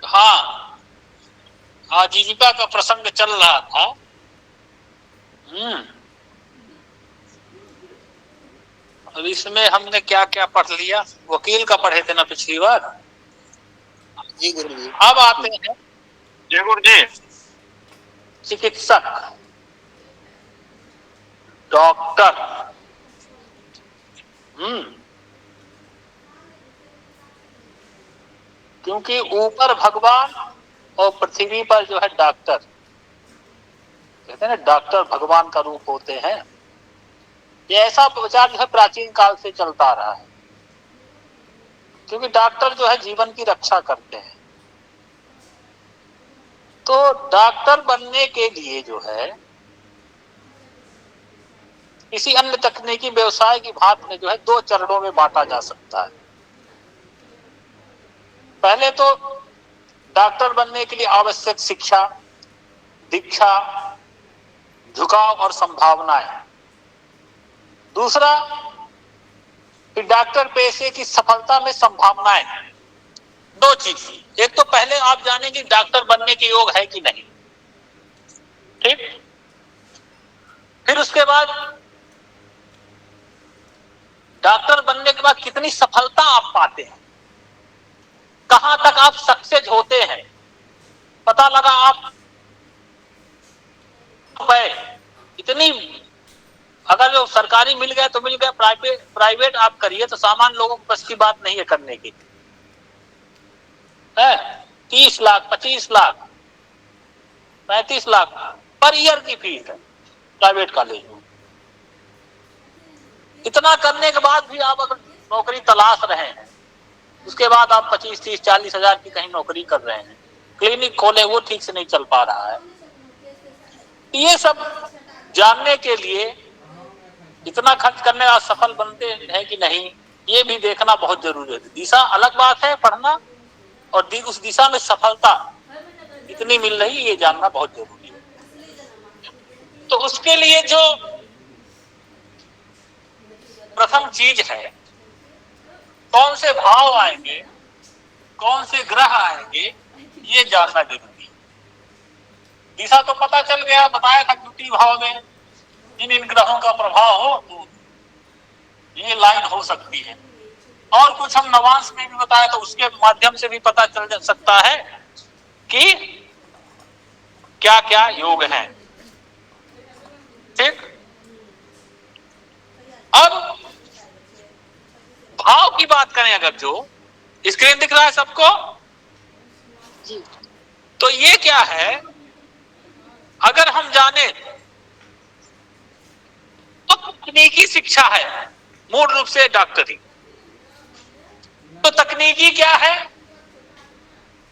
हाँ, आजीविका का प्रसंग चल रहा था। अब इसमें हमने क्या क्या पढ़ लिया, वकील का पढ़े थे ना पिछली बार। जी गुरु जी। अब आते हैं जय गुरु जी। चिकित्सक, डॉक्टर। क्योंकि ऊपर भगवान और पृथ्वी पर जो है डॉक्टर, कहते हैं ना डॉक्टर भगवान का रूप होते हैं। ये ऐसा विचार जो है प्राचीन काल से चलता रहा है, क्योंकि डॉक्टर जो है जीवन की रक्षा करते हैं। तो डॉक्टर बनने के लिए जो है किसी अन्य तकनीकी व्यवसाय की भांति में जो है 2 चरणों में बांटा जा सकता है। पहले तो डॉक्टर बनने के लिए आवश्यक शिक्षा, दीक्षा, झुकाव और संभावनाएं। दूसरा कि डॉक्टर पेशे की सफलता में संभावनाएं। 2 चीज। एक तो पहले आप जानेंगे डॉक्टर बनने के योग है कि नहीं, ठीक। फिर उसके बाद डॉक्टर बनने के बाद कितनी सफलता आप पाते हैं, कहां तक आप सक्सेस होते हैं। पता लगा आप इतनी, अगर जो सरकारी मिल गया तो मिल गया, प्राइवेट आप करिए तो सामान्य लोगों को बस की बात नहीं है करने की। 30 लाख, 25 लाख, 35 लाख पर ईयर की फीस है प्राइवेट कॉलेज में। इतना करने के बाद भी आप अगर नौकरी तलाश रहे हैं, उसके बाद आप 25, 30, 40 हजार की कहीं नौकरी कर रहे हैं, क्लिनिक खोले वो ठीक से नहीं चल पा रहा है। ये सब जानने के लिए इतना खर्च करने का सफल बनते हैं कि नहीं, ये भी देखना बहुत जरूरी है। दिशा अलग बात है पढ़ना, और उस दिशा में सफलता कितनी मिल रही है ये जानना बहुत जरूरी है। तो उसके लिए जो प्रथम चीज है, कौन से भाव आएंगे, कौन से ग्रह आएंगे, ये जानना जरूरी है। दिशा तो पता चल गया, बताया था द्वितीय भाव में इन ग्रहों का प्रभाव हो तो ये लाइन हो सकती है। और कुछ हम नवांश में भी बताया तो उसके माध्यम से भी पता चल सकता है कि क्या क्या योग हैं, ठीक। अब भाव की बात करें, अगर जो स्क्रीन दिख रहा है सबको जी, तो ये क्या है, अगर हम जाने तो तकनीकी शिक्षा है मूल रूप से डॉक्टरी। तो तकनीकी क्या है,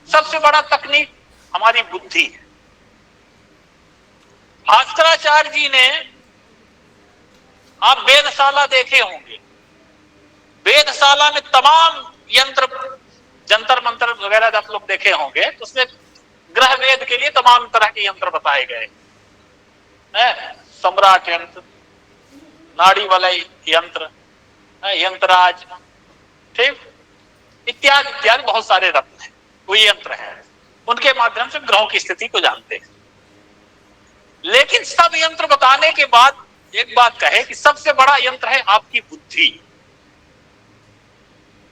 सबसे बड़ा तकनीक हमारी बुद्धि है। भास्कराचार्य जी ने, आप वेदशाला देखे होंगे, वेदशाला में तमाम यंत्र, जंतर मंत्र वगैरह आप लोग देखे होंगे, तो उसमें ग्रह वेद के लिए तमाम तरह के यंत्र बताए गए हैं। सम्राट यंत्र, नाड़ी वलय यंत्र, यंत्राज, ठीक, इत्यादि इत्यादि बहुत सारे रत्न हैं, वो यंत्र हैं, उनके माध्यम से ग्रहों की स्थिति को जानते हैं। लेकिन सब यंत्र बताने के बाद एक बात कहे कि सबसे बड़ा यंत्र है आपकी बुद्धि,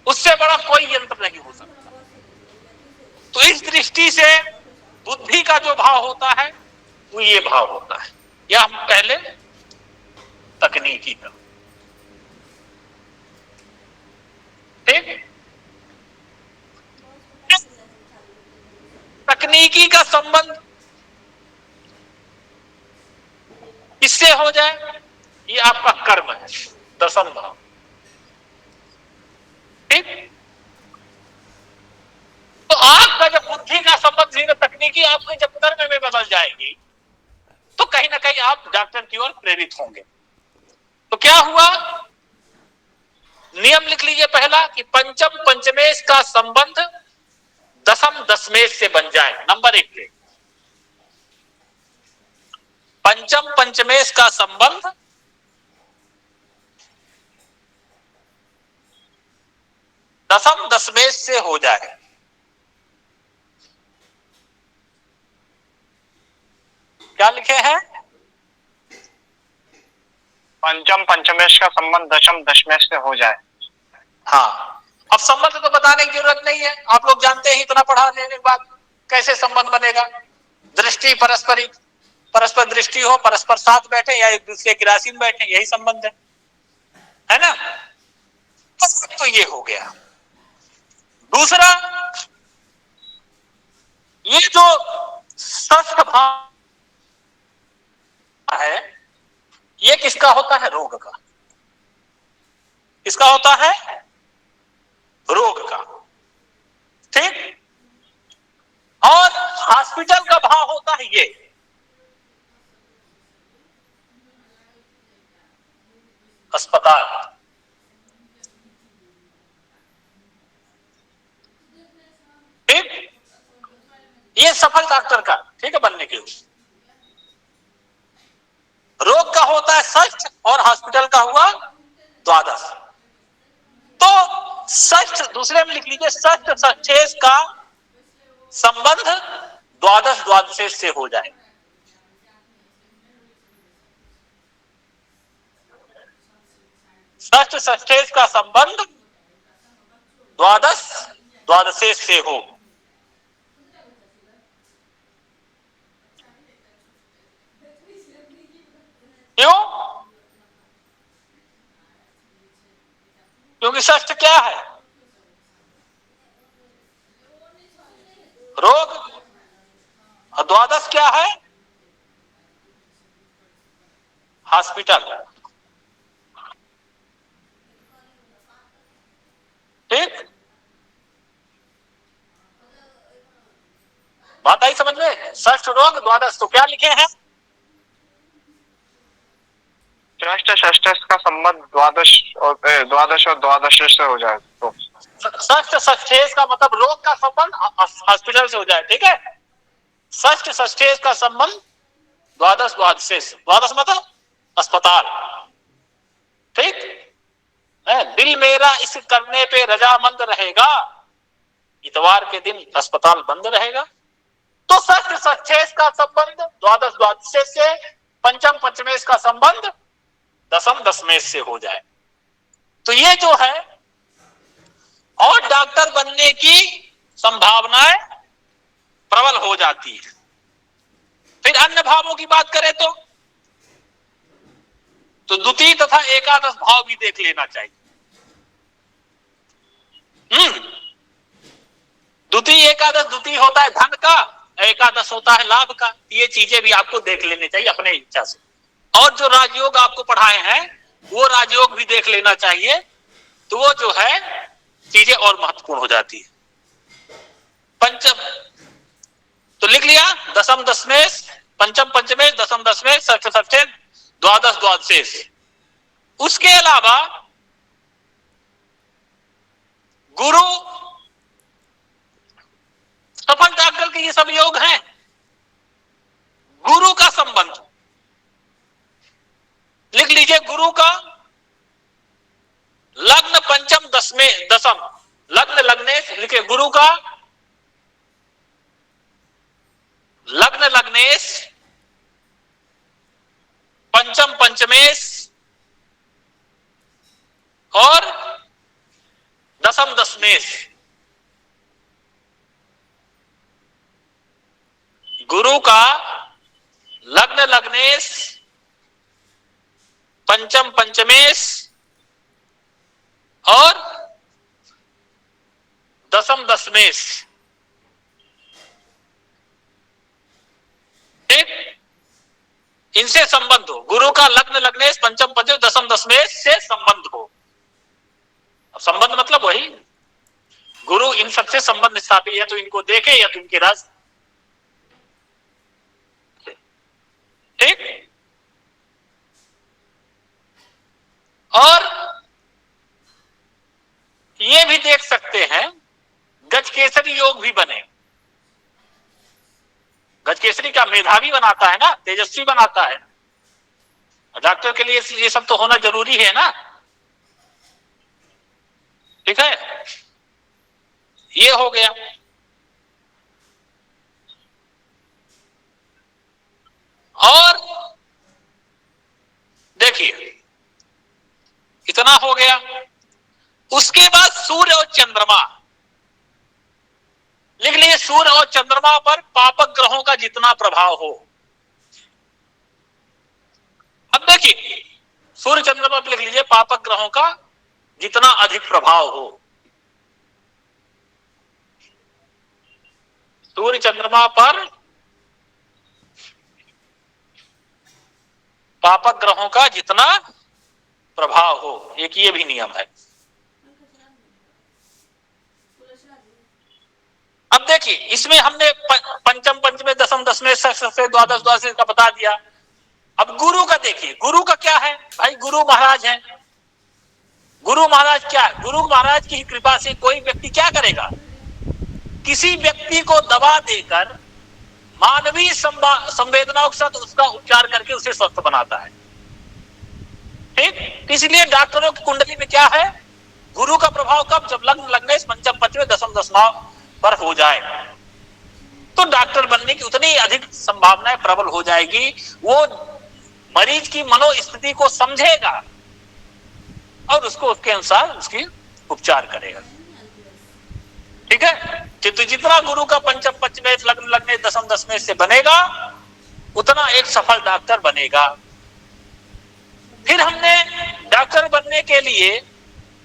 उससे बड़ा कोई यंत्र नहीं हो सकता। तो इस दृष्टि से बुद्धि का जो भाव होता है वो ये भाव होता है। यह हम पहले तकनीकी का, ठीक। तकनीकी का संबंध किससे हो जाए, ये आपका कर्म है, 10th भाव, ठीक। तो आपका जब बुद्धि का संबंध सीधा तकनीकी आपकी जब कर्म में बदल जाएगी तो कहीं ना कहीं आप डॉक्टर की ओर प्रेरित होंगे। तो क्या हुआ, नियम लिख लीजिए पहला कि पंचम पंचमेश का संबंध 10th दशमेश से बन जाए। नंबर 1 पे पंचम पंचमेश का संबंध दशम दशमेश से हो जाए। क्या लिखे हैं? पंचम पंचमेश का संबंध दशम दशमेश से हो जाए। हाँ, अब संबंध तो बताने की जरूरत नहीं है, आप लोग जानते हैं, इतना पढ़ा लेने के बाद कैसे संबंध बनेगा। दृष्टि परस्परी, परस्पर दृष्टि हो, परस्पर साथ बैठे या एक दूसरे की राशि में बैठे, यही संबंध है ना। तो ये हो गया। दूसरा, ये जो षष्ठ भाव है, ये किसका होता है? रोग का। किसका होता है? रोग का। ठीक। और हॉस्पिटल का भाव होता है ये, अस्पताल। ठीक, ये सफल डॉक्टर का, ठीक है, बनने के लिए। रोग का होता है षष्ठ और हॉस्पिटल का हुआ द्वादश। तो षष्ठ, दूसरे में लिख लीजिए, षष्ठ षष्ठेश का संबंध द्वादश द्वादशेश से हो जाए। षष्ठ षष्ठेश का संबंध द्वादश द्वादशेश से हो। क्यों? क्योंकि षष्ठ क्या है? रोग। और द्वादश क्या है? हॉस्पिटल। ठीक, बात आई समझ में? षष्ठ रोग द्वादश, तो क्या लिखे हैं? षष्ठ षष्ठेश का संबंध द्वादश और द्वादश से हो जाए। तो षष्ठ षष्ठेश का मतलब रोग का संबंध हॉस्पिटल से हो जाए। ठीक है, षष्ठ षष्ठेश का संबंध द्वादश द्वादशेश। द्वादश मतलब अस्पताल। ठीक है, दिल मेरा इस करने पे रजामंद रहेगा, इतवार के दिन अस्पताल बंद रहेगा। तो षष्ठ षष्ठेश का संबंध द्वादश द्वादशेश से, पंचम पंचमेश का संबंध दशम दशमेश से हो जाए। तो ये जो है, और डॉक्टर बनने की संभावनाएं प्रबल हो जाती है। फिर अन्य भावों की बात करें तो द्वितीय तथा एकादश भाव भी देख लेना चाहिए। द्वितीय एकादश, द्वितीय होता है धन का, एकादश होता है लाभ का। ये चीजें भी आपको देख लेनी चाहिए अपने इच्छा से। और जो राजयोग आपको पढ़ाए हैं वो राजयोग भी देख लेना चाहिए, तो वो जो है चीजें और महत्वपूर्ण हो जाती है। पंचम तो लिख लिया, दशम दशमेश, पंचम पंचमेश, दशम दशमेश, षष्ठ षष्ठेश, द्वादश द्वादशेश। उसके अलावा गुरु, सफल डॉक्टर के ये सब योग हैं। गुरु का संबंध लिख लीजिए, गुरु का लग्न पंचम दशम, लग्न लग्नेश लिखे, गुरु का लग्न लग्नेश, पंचम पंचमेश और दशम दशमेश। गुरु का लग्न लग्नेश, पंचम पंचमेश और दशम दशमेश। ठीक, इनसे संबंध हो। गुरु का लग्न लग्नेश, पंचम पंचमेश, दशम दशमेश से संबंध हो। अब संबंध मतलब वही, गुरु इन सबसे संबंध स्थापित है, तो इनको देखे या तो इनके राज। ठीक, और ये भी देख सकते हैं, गजकेसरी योग भी बने। गजकेसरी का मेधावी बनाता है ना, तेजस्वी बनाता है। डॉक्टर के लिए ये सब तो होना जरूरी है ना। ठीक है, ये हो गया। और देखिए इतना हो गया। उसके बाद सूर्य और चंद्रमा लिख लीजिए। सूर्य और चंद्रमा पर पापक ग्रहों का जितना प्रभाव हो। अब देखिए सूर्य चंद्रमा पर लिख लीजिए पापक ग्रहों का जितना अधिक प्रभाव हो। सूर्य चंद्रमा पर पापक ग्रहों का जितना प्रभाव हो, एक ये भी नियम है। अब देखिए इसमें हमने पंचम पंचमे दशम दसवें षष्ठवें द्वादश द्वादश का बता दिया। अब गुरु का देखिए, गुरु का क्या है भाई? गुरु महाराज हैं। गुरु महाराज क्या है? गुरु महाराज की कृपा से कोई व्यक्ति क्या करेगा? किसी व्यक्ति को दवा देकर मानवीय संवेदनाओं के साथ उसका उपचार करके उसे स्वस्थ बनाता है। ठीक, इसलिए डॉक्टरों की कुंडली में क्या है? गुरु का प्रभाव कब? जब लग्न लगने पंचम पंचमे दशम दशमा पर हो जाए तो डॉक्टर बनने की उतनी अधिक संभावनाएं प्रबल हो जाएगी। वो मरीज की मनोस्थिति को समझेगा और उसको उसके अनुसार उसकी उपचार करेगा। ठीक है, तो जितना गुरु का पंचम पंचमे लग्न लगने दशम दशमे से बनेगा उतना एक सफल डॉक्टर बनेगा। फिर हमने डॉक्टर बनने के लिए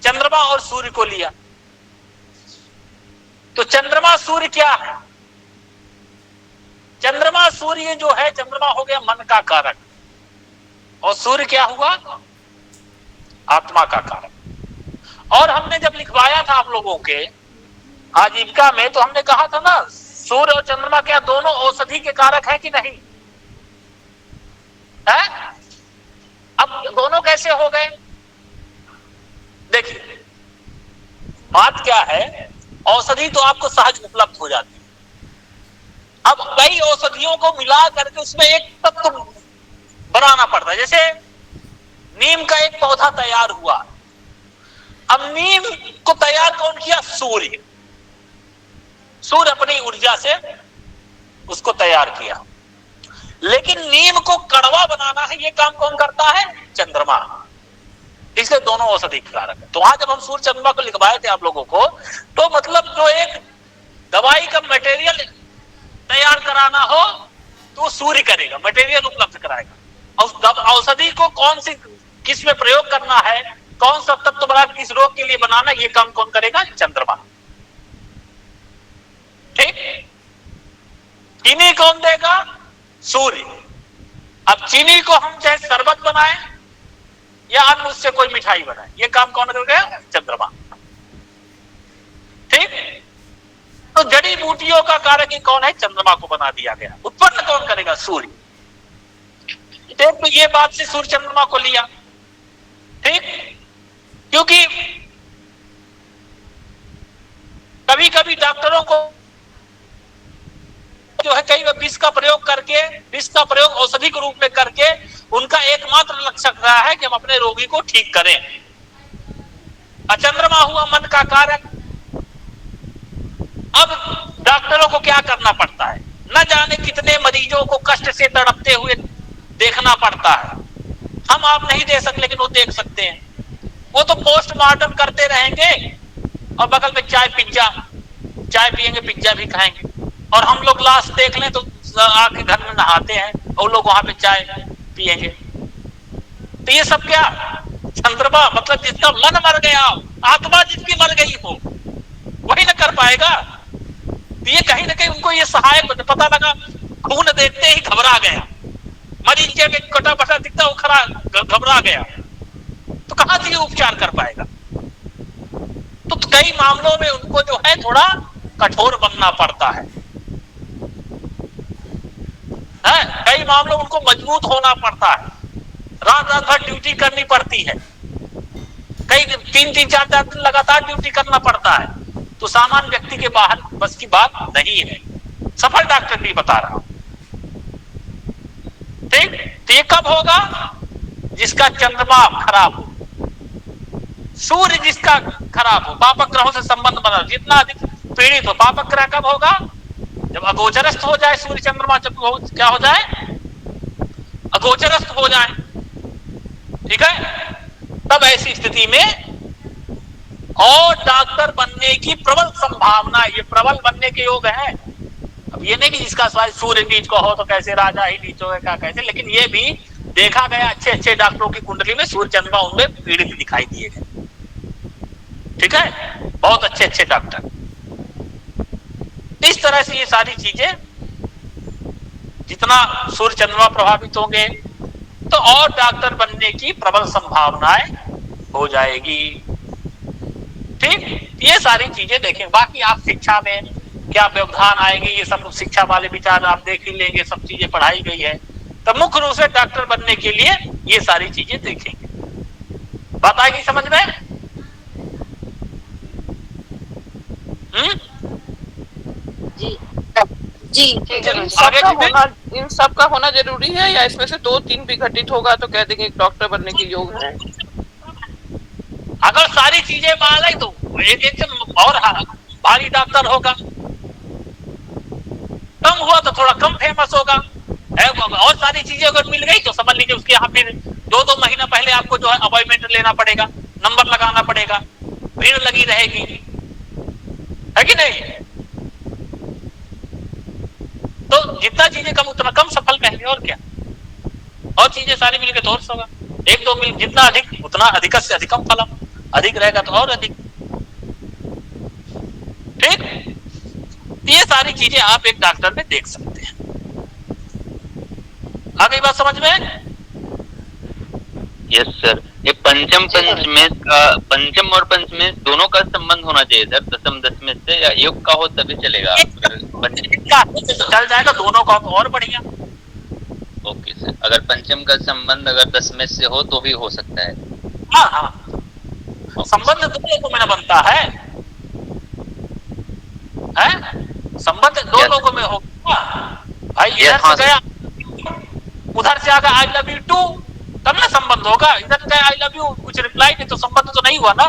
चंद्रमा और सूर्य को लिया। तो चंद्रमा सूर्य क्या है? चंद्रमा सूर्य जो है, चंद्रमा हो गया मन का कारक और सूर्य क्या हुआ? आत्मा का कारक। और हमने जब लिखवाया था आप लोगों के आजीविका में तो हमने कहा था ना सूर्य और चंद्रमा क्या दोनों औषधि के कारक है कि नहीं है? अब दोनों कैसे हो गए? देखिए बात क्या है, औषधि तो आपको सहज उपलब्ध हो जाती है। अब कई औषधियों को मिला करके उसमें एक तत्व बनाना पड़ता है। जैसे नीम का एक पौधा तैयार हुआ, अब नीम को तैयार कौन किया? सूर्य। सूर्य अपनी ऊर्जा से उसको तैयार किया। लेकिन नीम को कड़वा बनाना है, ये काम कौन करता है? चंद्रमा। इसलिए दोनों औषधि कारक है। तो वहां जब हम सूर्य चंद्रमा को लिखवाए थे आप लोगों को, तो मतलब जो एक दवाई का मटेरियल तैयार कराना हो तो सूर्य करेगा, मटेरियल उपलब्ध कराएगा। और औषधि को कौन सी किस में प्रयोग करना है, कौन सा तत्व बना किस रोग के लिए बनाना, ये काम कौन करेगा? चंद्रमा। ठीक, चीनी कौन देगा? सूर्य। अब चीनी को हम चाहे शरबत बनाए या अन्य उससे कोई मिठाई बनाए, ये काम कौन करेगा? चंद्रमा। ठीक, तो जड़ी बूटियों का कारक ही कौन है? चंद्रमा को बना दिया गया। उत्पन्न कौन करेगा? सूर्य। तो ये बात से सूर्य चंद्रमा को लिया। ठीक, क्योंकि कभी कभी डॉक्टरों को जो है कई विष का प्रयोग करके, विष का प्रयोग औषधि के रूप में करके उनका एकमात्र लक्ष्य रहा है कि हम अपने रोगी को ठीक करें। चंद्रमा हुआ मन का कारक। अब डॉक्टरों को क्या करना पड़ता है? न जाने कितने मरीजों को कष्ट से तड़पते हुए देखना पड़ता है। हम आप नहीं दे सकते लेकिन वो देख सकते हैं। वो तो पोस्टमार्टम करते रहेंगे और बगल में चाय पियेंगे, पिज्जा भी खाएंगे। और हम लोग लाश देख लें तो आके घर में नहाते हैं और लोग वहां पे चाय पियेंगे। तो ये सब क्या? चंद्रमा, मतलब जिसका मन मर गया, आत्मा जिसकी मर गई हो, वही ना कर पाएगा। तो ये कहीं ना कहीं उनको ये सहायक पता लगा। खून देखते ही घबरा गया, मरीज के कटा बटा दिखता वो खरा घबरा गया, तो कहां से ये उपचार कर पाएगा? तो कई मामलों में उनको जो है थोड़ा कठोर बनना पड़ता है। कई मामलों में उनको मजबूत होना पड़ता है, रात रात भर ड्यूटी करनी पड़ती है, कई 3-3 4-4 दिन लगातार ड्यूटी करना पड़ता है। तो सामान्य व्यक्ति के बाहर बस की बात नहीं है। सफल डॉक्टर भी बता रहा हूं। ठीक, तो ये कब होगा? जिसका चंद्रमा खराब हो, सूर्य जिसका खराब हो, पापक ग्रहों से संबंध बना, जितना अधिक पीड़ित हो। पापग्रह कब होगा? जब अगोचरस्थ हो जाए सूर्य चंद्रमा, जब क्या हो जाए? अगोचरस्थ हो जाए, ठीक है। तब ऐसी स्थिति में और डॉक्टर बनने की प्रबल संभावना, ये प्रबल बनने के योग है। अब ये नहीं कि जिसका सूर्य नीच को हो तो कैसे राजा ही नीच होगा, क्या कैसे, लेकिन ये भी देखा गया अच्छे अच्छे डॉक्टरों की कुंडली में सूर्य चंद्रमा उनमें पीड़ित दिखाई दिए गए, ठीक है, बहुत अच्छे अच्छे डॉक्टर। इस तरह से ये सारी चीजें, जितना सूर्य चंद्रमा प्रभावित होंगे तो और डॉक्टर बनने की प्रबल संभावनाएं हो जाएगी, ठीक। ये सारी चीजें देखें। बाकी आप शिक्षा में क्या व्यवधान आएंगे, ये सब शिक्षा वाले विचार आप देख ही लेंगे, सब चीजें पढ़ाई गई है। तो मुख्य रूप से डॉक्टर बनने के लिए ये सारी चीजें देखेंगे। बात आएगी समझ में? जी जी इन सब का होना जरूरी है, या इसमें से 2-3 भी घटित होगा तो कह देंगे डॉक्टर बनने के योग है? अगर सारी चीजें मान ली तो एक एक से और भारी डॉक्टर होगा, कम हुआ तो थोड़ा कम फेमस होगा, और सारी चीजें अगर मिल गई तो समझ लीजिए उसके यहाँ फिर 2-2 महीना पहले आपको जो है अपॉइंटमेंट लेना पड़ेगा, नंबर लगाना पड़ेगा, भीड़ लगी रहेगी, है कि नहीं? तो जितना चीजें कम उतना कम सफल कहेंगे, और क्या। और चीजें सारी मिलकर तो और होगा, 1-2 मिल, जितना अधिक उतना अधिक से अधिकम फलम, अधिक रहेगा तो और अधिक, ठीक। ये सारी चीजें आप एक डॉक्टर में देख सकते हैं। आ गई बात समझ में? Yes sir. ये पंचम पंचमेश का, पंचम और पंचमेश दोनों का संबंध होना चाहिए सर, दशम दशमेश से, या योग का हो तभी चलेगा? चल जाएगा, दोनों का तो और बढ़िया। ओके सर, अगर पंचम का संबंध अगर दशमेश से हो तो भी हो सकता है? हाँ हाँ, संबंध दोनों को में बनता है, संबंध दो लोगों में होगा भाई। इधर से गया, उधर से आगा आई लव यू टू, तब ना संबंध होगा। इधर से आई लव यू, कुछ रिप्लाई नहीं तो संबंध तो नहीं हुआ ना।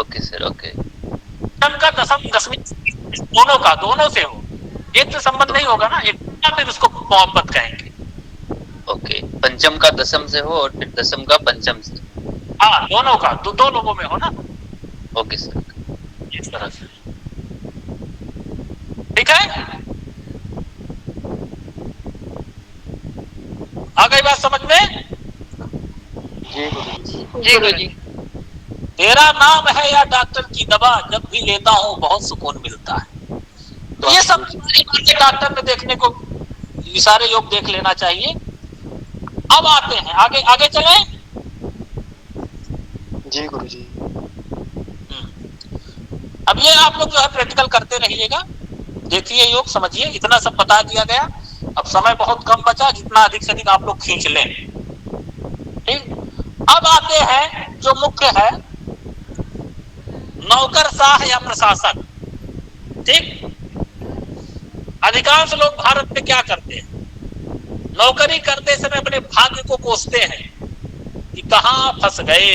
Okay sir, okay. का दशम दशमी दोनों से हो, एक से संबंध नहीं होगा ना, एक फिर उसको मोहब्बत कहेंगे। ओके, पंचम का दशम से हो और फिर दशम का पंचम से। हाँ, दोनों का दो लोगों में हो ना। ओके सर, इस तरह से, ठीक है। आ गई बात समझ में? जी गुरुजी। तेरा नाम है या डॉक्टर की दवा, जब भी लेता हूँ बहुत सुकून मिलता है। तो ये सब डॉक्टर में देखने को, ये सारे योग देख लेना चाहिए। अब आते हैं आगे, आगे चले। जी गुरुजी। अब ये आप लोग जो है प्रैक्टिकल करते रहिएगा, देखिए योग, समझिए। इतना सब बता दिया गया, अब समय बहुत कम बचा, जितना अधिक से अधिक आप लोग खींच लें, ठीक। अब आते हैं जो मुख्य है, नौकरशाह या प्रशासक, ठीक। अधिकांश लोग भारत में क्या करते हैं, नौकरी करते समय अपने भाग्य को कोसते हैं कि कहां फंस गए,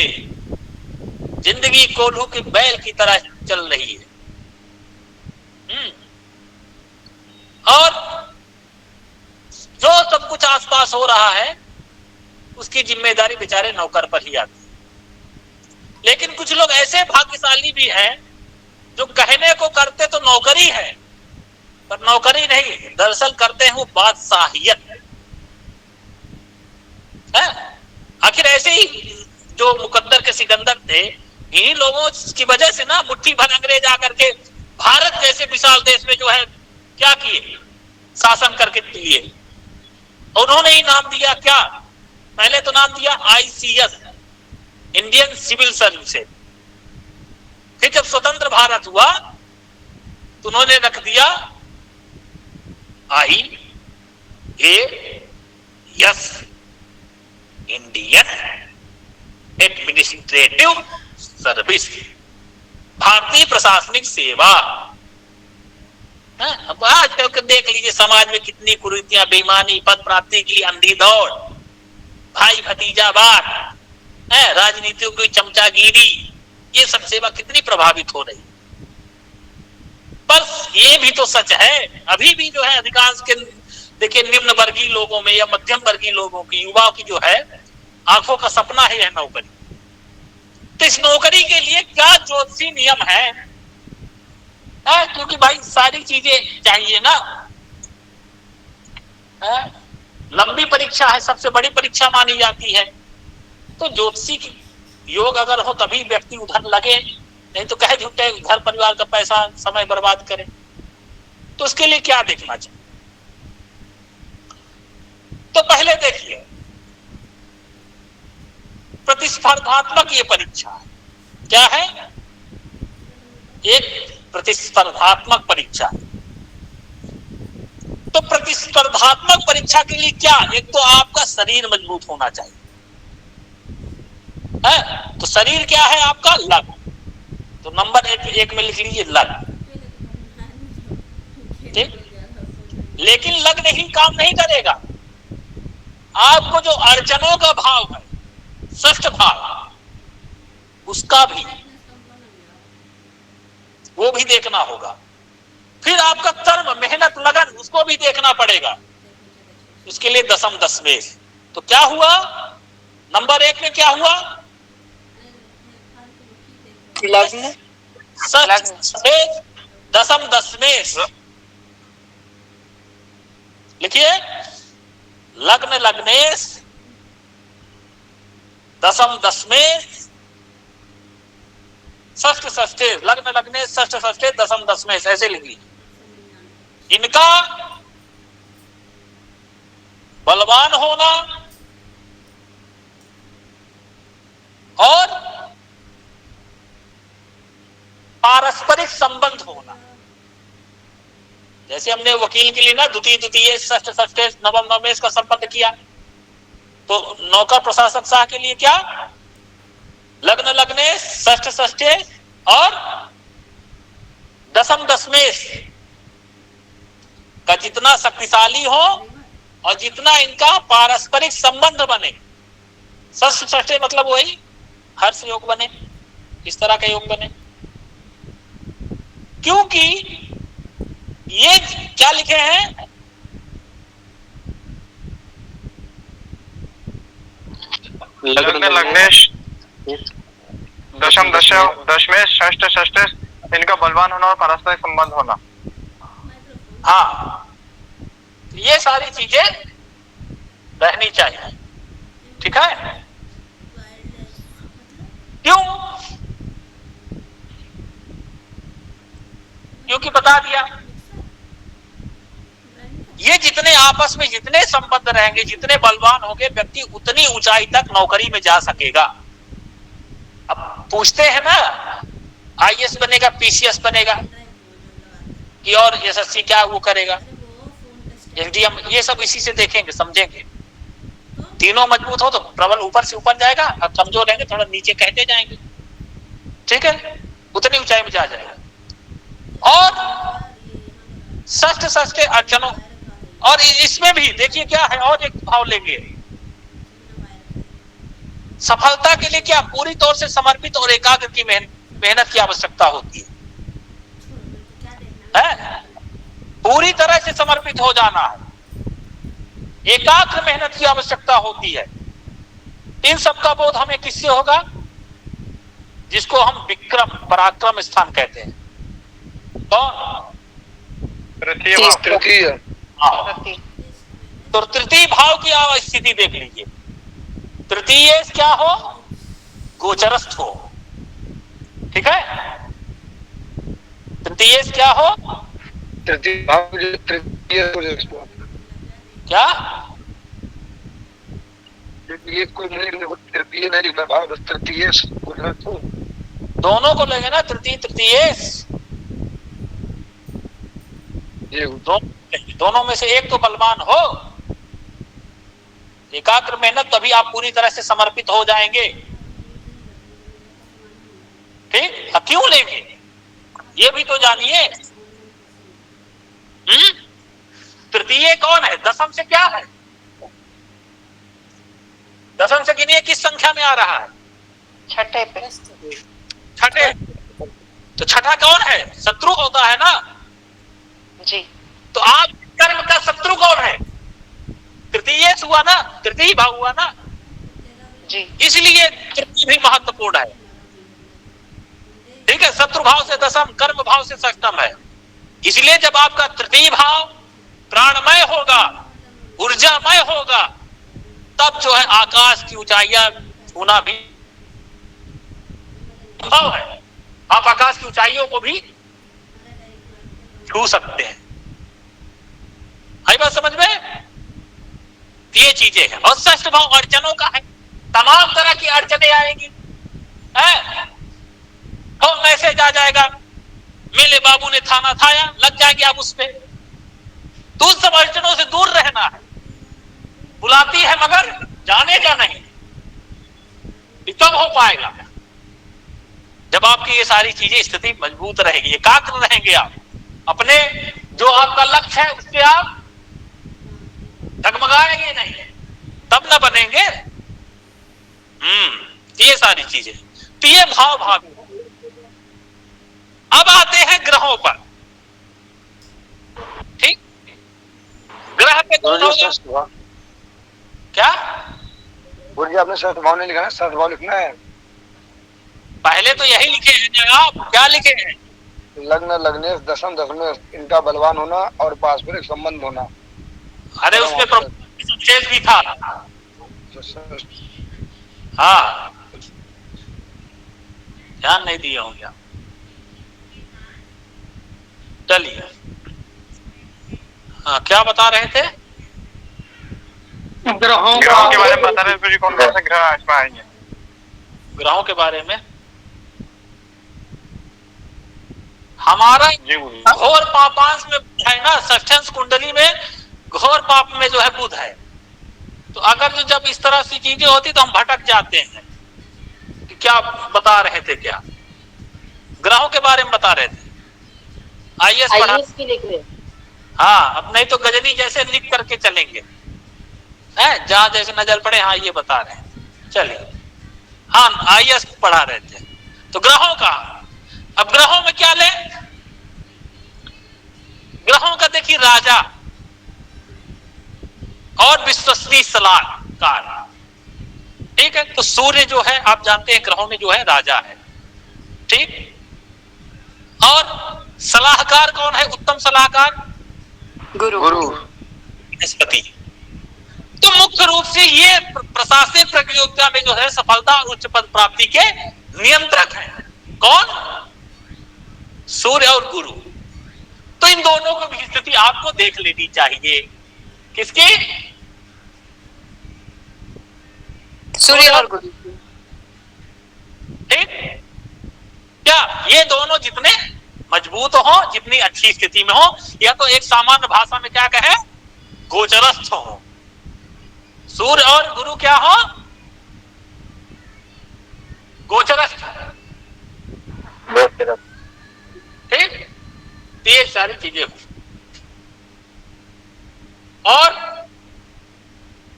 जिंदगी कोल्हू के बैल की तरह चल रही है। और जो सब कुछ आसपास हो रहा है उसकी जिम्मेदारी बेचारे नौकर पर ही आती है। लेकिन कुछ लोग ऐसे भाग्यशाली भी हैं जो कहने को करते तो नौकरी है, पर नौकरी नहीं, दरअसल करते हैं वो बादशाहियत है। आखिर ऐसे ही जो मुकद्दर के सिकंदर थे, इन्हीं लोगों की वजह से ना मुट्ठी भर अंग्रेज आकर के भारत जैसे विशाल देश में जो है क्या किए, शासन करके दिए। उन्होंने ही नाम दिया क्या, पहले तो नाम दिया ICS, इंडियन सिविल सर्विसेज। फिर जब स्वतंत्र भारत हुआ तो उन्होंने रख दिया IAS, इंडियन एडमिनिस्ट्रेटिव सर्विस, भारतीय प्रशासनिक सेवा। अब आजकल के देख लीजिए समाज में कितनी कुरीतियां, बेईमानी, पद प्राप्ति के लिए अंधी दौड़, भाई भतीजावाद, राजनीतियों की चमचागिरी, ये सब सेवा कितनी प्रभावित हो रही। ये भी तो सच है। अभी भी जो है अधिकांश के देखिए निम्न वर्गीय लोगों में या मध्यम वर्गीय लोगों की, युवाओं की जो है आंखों का सपना है यह नौकरी। तो इस नौकरी के लिए क्या ज्योतिषी नियम है? क्योंकि भाई सारी चीजें चाहिए ना। लंबी परीक्षा है, सबसे बड़ी परीक्षा मानी जाती है। तो ज्योतिषी की योग अगर हो तभी व्यक्ति उधर लगे, नहीं तो कहे झूठे घर परिवार का पैसा समय बर्बाद करे। तो उसके लिए क्या देखना चाहिए? तो पहले देखिए, प्रतिस्पर्धात्मक ये परीक्षा है। क्या है? एक प्रतिस्पर्धात्मक परीक्षा। तो प्रतिस्पर्धात्मक परीक्षा के लिए क्या? एक तो आपका शरीर मजबूत होना चाहिए है? तो शरीर क्या है आपका? लग्न। तो नंबर एक में लिख लीजिए लग्न। ठीक, लेकिन लग्न ही काम नहीं करेगा। आपको जो अर्चनों का भाव है, षष्ठ भाव, उसका भी वो भी देखना होगा। फिर आपका कर्म, मेहनत, लगन, उसको भी देखना पड़ेगा। उसके लिए दशम दशमेश। तो क्या हुआ? नंबर एक में क्या हुआ? लग्न, दशम दशमेश। लिखिए, लग्न लग्नेश, दशम दशमेश, षष्ठ षष्ठेश। लग्न लग्नेश, षष्ठ षष्ठेश, दशम दशमेश, ऐसे लिख लीजिए। इनका बलवान होना और पारस्परिक संबंध होना। जैसे हमने वकील के लिए ना द्वितीय द्वितीय, षष्ठ षष्ठेश, नवम नवमेश का संबंध किया, तो नौकर प्रशासक शाह के लिए क्या? लग्न लग्नेश, षष्ठ षष्ठेश और दशम दशमेश का जितना शक्तिशाली हो और जितना इनका पारस्परिक संबंध बने। षष्ठ षष्ठेश मतलब वही हर्ष योग बने, इस तरह का योग बने। क्योंकि ये क्या लिखे हैं? लग्न लग्नेश, दशम दशमेश, षष्ठ षष्ठेश, इनका बलवान होना और पारस्परिक संबंध होना। हाँ, ये सारी चीजें रहनी चाहिए। ठीक है? क्यों? क्योंकि बता दिया, ये जितने आपस में जितने संबंध रहेंगे, जितने बलवान होंगे, व्यक्ति उतनी ऊंचाई तक नौकरी में जा सकेगा। अब पूछते हैं ना, आईएएस बनेगा, पीसीएस बनेगा कि और एसएससी क्या वो करेगा, एसडीएम, ये सब इसी से देखेंगे, समझेंगे। तीनों मजबूत हो तो प्रबल ऊपर से ऊपर जाएगा, अब कमजोर रहेंगे थोड़ा नीचे कहते जाएंगे। ठीक है? उतनी ऊंचाई में जा जाएगा। और षष्ठ षष्ठ अर्चनों, और इसमें भी देखिए क्या है, और एक भाव लेंगे। सफलता के लिए क्या? पूरी तौर से समर्पित और एकाग्र की मेहनत की आवश्यकता होती है? पूरी तरह से समर्पित हो जाना है, एकाग्र मेहनत की आवश्यकता होती है। इन सब का बोध हमें किससे होगा? जिसको हम विक्रम, पराक्रम स्थान कहते हैं। तृतीय। तो तृतीय भाव की स्थिति देख लीजिए। तृतीय क्या हो? गोचरस्थ हो। ठीक है? तृतीय क्या हो? तृतीय भाव, क्या? तृतीय नहीं लिखना भाव, तृतीय दोनों को लेंगे ना, तृतीय तृतीय। दोनों में से एक तो बलवान हो, एकाग्र मेहनत, तभी आप पूरी तरह से समर्पित हो जाएंगे। ठीक? क्यों लेंगे ये भी तो जानिए। तृतीय कौन है? दशम से क्या है? दशम से गिनिए किस संख्या में आ रहा है? छठे पे। छठे। तो छठा कौन है? शत्रु होता है ना। तृतीय भाव हुआ ना, जी इसलिए तृतीय भी महत्वपूर्ण है। ठीक है, शत्रु भाव से दशम, कर्म भाव से षष्ठम है। इसलिए जब आपका तृतीय भाव प्राणमय होगा, ऊर्जामय होगा, तब जो है आकाश की ऊंचाइयां छूना भी संभव है। आप आकाश की ऊंचाइयों को भी छू सकते हैं। आई बात समझ में? ये चीजें हैं। और षष्ठ भाव अड़चनों का है, तमाम तरह की अड़चने आएंगी। तो मैसेज आ जाएगा, मेरे बाबू ने थाना थाया, लग जाएंगे आप उस पे। तो उस सब अड़चनों से दूर रहना है। बुलाती है मगर जाने का नहीं, कब हो पाएगा? जब आपकी ये सारी चीजें स्थिति मजबूत रहेगी, एकाग्र रहेंगे आप अपने जो आपका लक्ष्य है उससे आप डगमगाएंगे नहीं, तब ना बनेंगे। ये सारी चीजें, तो ये भाव भावी। अब आते हैं ग्रहों पर। ठीक, ग्रह पे कौन होगा? क्या गुरु जी आपने षष्ठ भाव नहीं लिखा है, षष्ठ भाव लिखना है। पहले तो यही लिखे हैं, आप क्या लिखे हैं? लग्न, लग्नेश, दशम, दशमेश, इनका बलवान होना और पारस्परिक संबंध होना। अरे उसमें संक्षेप भी था। हाँ, ध्यान नहीं दिए होंगे आप। चलिए, हाँ क्या बता रहे थे? ग्रहों के बारे में बता रहे थे, कौन कौन से ग्रह इसमें आएंगे? ग्रहों के बारे में हमारा घोर पापांश में है ना, षष्ठांश कुंडली में घोर पाप में जो है बुध है। तो अगर जो जब इस तरह से चीजें होती तो हम भटक जाते हैं कि क्या बता रहे थे, क्या ग्रहों के बारे में बता रहे थे। आईएएस पढ़ा की लिख रहे। हाँ, अब नहीं तो गजनी जैसे लिख करके चलेंगे, है जहां जैसे नजर पड़े। हाँ ये बता रहे हैं, चलिए। हाँ आईएएस पढ़ा रहे थे। तो ग्रहों का, अब ग्रहों में क्या ले? ग्रहों का देखिए, राजा और विश्वसनीय सलाहकार। ठीक है, तो सूर्य जो है आप जानते हैं ग्रहों में जो है राजा है। ठीक, और सलाहकार कौन है? उत्तम सलाहकार गुरु। बृहस्पति। तो मुख्य रूप से ये प्रशासनिक प्रतियोगिता में जो है सफलता और उच्च पद प्राप्ति के नियंत्रक हैं। कौन? सूर्य और गुरु। तो इन दोनों को भी स्थिति आपको देख लेनी चाहिए। किसकी? सूर्य और गुरु। ठीक, क्या ये दोनों जितने मजबूत हो, जितनी अच्छी स्थिति में हो, या तो एक सामान्य भाषा में क्या कहे, गोचरस्थ हो। सूर्य और गुरु क्या हो? गोचरस्थ। ठीक, तो ये सारी चीजें हो। और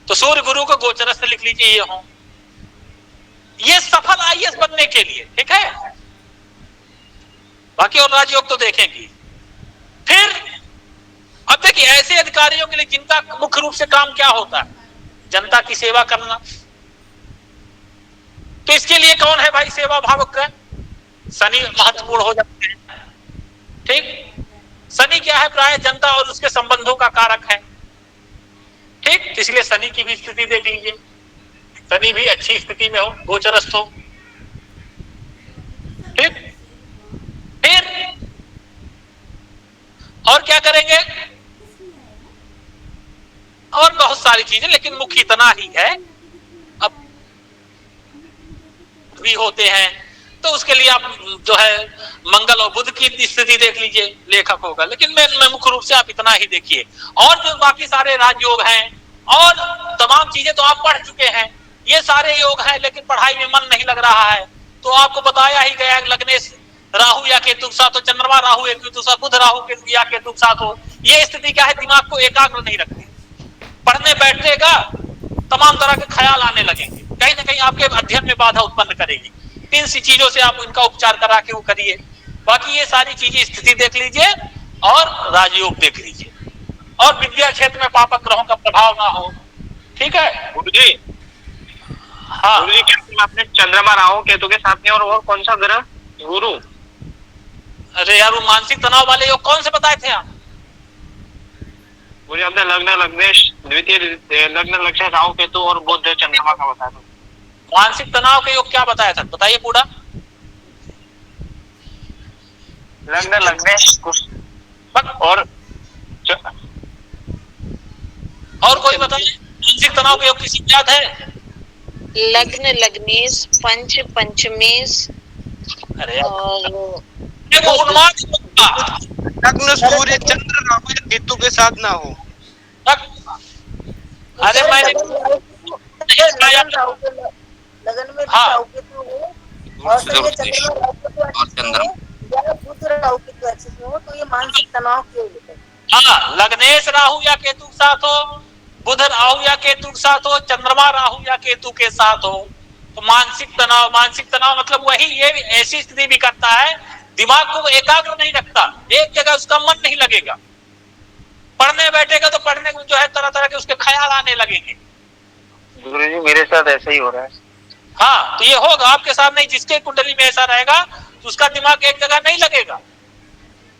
तो सूर्य गुरु को गोचरस्थ लिख लीजिए, ये हो। ये सफल आईएएस बनने के लिए, ठीक है। बाकी और राजयोग तो देखेंगे। फिर अब देखिए, ऐसे अधिकारियों के लिए जिनका मुख्य रूप से काम क्या होता है? जनता की सेवा करना। तो इसके लिए कौन है भाई सेवा भावक ग्रह? शनि महत्वपूर्ण हो जाते हैं। ठीक, शनि क्या है? प्राय जनता और उसके संबंधों का कारक है। ठीक, इसलिए शनि की भी स्थिति देख लीजिए, शनि भी अच्छी स्थिति में हो, गोचरस्थ हो। ठीक, फिर और क्या करेंगे? और बहुत सारी चीजें, लेकिन मुख्य इतना ही है। अब भी होते हैं तो उसके लिए आप जो है मंगल और बुध की स्थिति देख लीजिए, लेखक होगा। लेकिन मैं मुख्य रूप से आप इतना ही देखिए। और जो बाकी सारे राजयोग हैं और तमाम चीजें तो आप पढ़ चुके हैं। ये सारे योग हैं, लेकिन पढ़ाई में मन नहीं लग रहा है तो आपको बताया ही गया, लगनेश राहु या केतु के साथ हो, चंद्रमा राहु या केतु साथ, बुध राहु या केतु के साथ हो। ये स्थिति क्या है? दिमाग को एकाग्र नहीं रखती। पढ़ने बैठेगा, तमाम तरह के ख्याल आने लगेंगे, कहीं ना कहीं आपके अध्ययन में बाधा उत्पन्न करेगी। इन सी चीजों से आप इनका उपचार करा के वो करिए। बाकी ये सारी चीजें स्थिति देख लीजिए और राजयोग देख लीजिए। और विद्या क्षेत्र में पापक ग्रहों का प्रभाव ना हो। ठीक है गुरु जी, हाँ। गुरु जी क्या आपने चंद्रमा राहु केतु के साथ में और कौन सा ग्रह गुरु? अरे यार वो मानसिक तनाव वाले योग कौन से बताए थे आप? मुझे आपने लग्न लग्नेश द्वितीय लग्न लक्ष्य राहु केतु और बुध चंद्रमा का बताया था। मानसिक तनाव के योग क्या बताया था बताइए पूरा। लग्न लग्नेश और कोई बताइए मानसिक तनाव के योग किसी को याद है? लग्न लग्नेश पंच पंचमेश अरे यार और वो उन्माद योग था। लग्न सूर्य चंद्र राहु या केतु के साथ ना हो। अरे मैंने लगन में हाँ। राहु केतु हो और संगे चंद्रमा राहु केतु अच्छे से हो या बुध राहु केतु अच्छे से हो तो ये मानसिक तनाव क्यों होता है? हाँ, लग्नेश राहु या केतु के साथ हो, बुध राहु या केतु के साथ हो, चंद्रमा राहु या केतु के साथ हो तो मानसिक तनाव मतलब वही ये ऐसी स्थिति भी करता है दिमाग को एकाग्र नहीं रखता, एक जगह उसका मन नहीं लगेगा। पढ़ने बैठेगा तो पढ़ने को जो है तरह तरह के उसके ख्याल आने लगेंगे। गुरु जी मेरे साथ ऐसा ही हो रहा है। हाँ तो ये होगा आपके साथ नहीं, जिसके कुंडली में ऐसा रहेगा तो उसका दिमाग एक जगह नहीं लगेगा।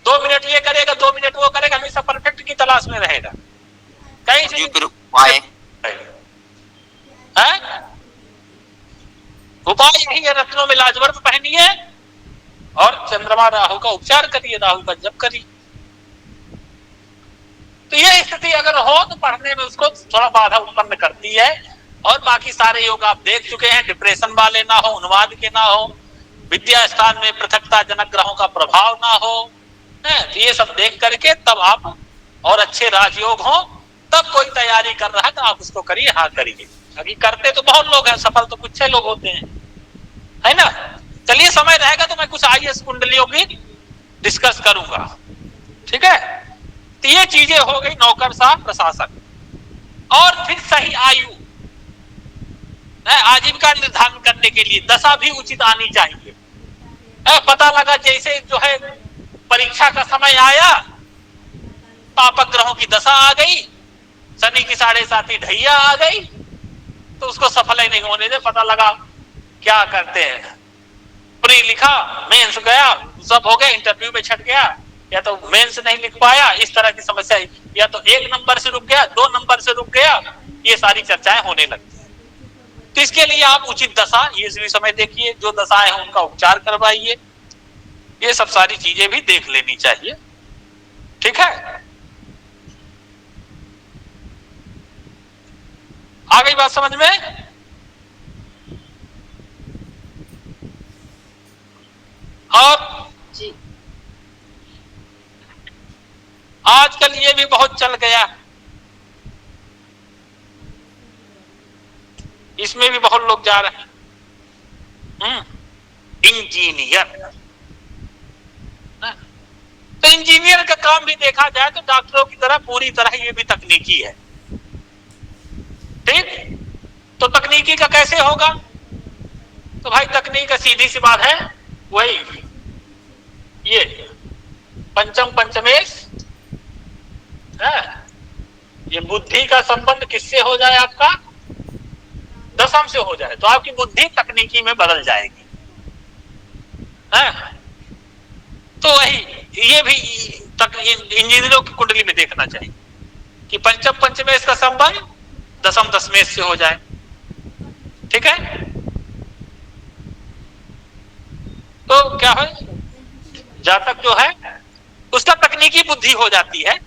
2 मिनट ये करेगा 2 मिनट वो करेगा, हमेशा परफेक्ट की तलाश में रहेगा। कहीं से उपाय यही है, रत्नों में लाजवर्त पहनिए और चंद्रमा राहु का उपचार करिए, राहु का जप करिए। तो ये स्थिति अगर हो तो पढ़ने में उसको थोड़ा बाधा उत्पन्न करती है। और बाकी सारे योग आप देख चुके हैं, डिप्रेशन वाले ना हो, उन्माद के ना हो, विद्या स्थान में पृथकता जनक ग्रहों का प्रभाव ना हो, तो ये सब देख करके तब आप और अच्छे राजयोग हो तब कोई तैयारी कर रहा है तो आप उसको करिए। हाँ करिए, अभी करते तो बहुत लोग हैं, सफल तो कुछ लोग होते हैं, है ना। चलिए समय रहेगा तो मैं कुछ IAS कुंडलियों की डिस्कस करूंगा, ठीक है। तो ये चीजें हो गई नौकरशाह प्रशासक। और फिर सही आयु आजीविका निर्धारण करने के लिए दशा भी उचित आनी चाहिए। पता लगा जैसे जो है परीक्षा का समय आया, पापक ग्रहों की दशा आ गई, शनि की 7.5 ढैया आ गई तो उसको सफल ही नहीं होने दे। पता लगा क्या करते हैं, प्री लिखा, मेंस गया, सब हो गया, इंटरव्यू में छट गया, या तो मेंस नहीं लिख पाया, इस तरह की समस्या, या तो 1 नंबर से रुक गया, 2 नंबर से रुक गया, ये सारी चर्चाएं होने लगती है। तो इसके लिए आप उचित दशा ये भी समय देखिए, जो दशाएं हैं उनका उपचार करवाइए, ये सब सारी चीजें भी देख लेनी चाहिए, ठीक है। आ गई बात समझ में? और जी आजकल ये भी बहुत चल गया, इसमें भी बहुत लोग जा रहे हैं, इंजीनियर। तो इंजीनियर का काम भी देखा जाए तो डॉक्टरों की तरह पूरी तरह ये भी तकनीकी है, ठीक। तो तकनीकी का कैसे होगा? तो भाई तकनीक का सीधी सी बात है, वही ये पंचम पंचमेश है, ये बुद्धि का संबंध किससे हो जाए? आपका दशम से हो जाए तो आपकी बुद्धि तकनीकी में बदल जाएगी, है। तो वही ये भी इंजीनियरों की कुंडली में देखना चाहिए कि पंचम पंचमेश का संबंध दशम दशमेश से हो जाए, ठीक है। तो क्या है, जातक जो है उसका तकनीकी बुद्धि हो जाती है,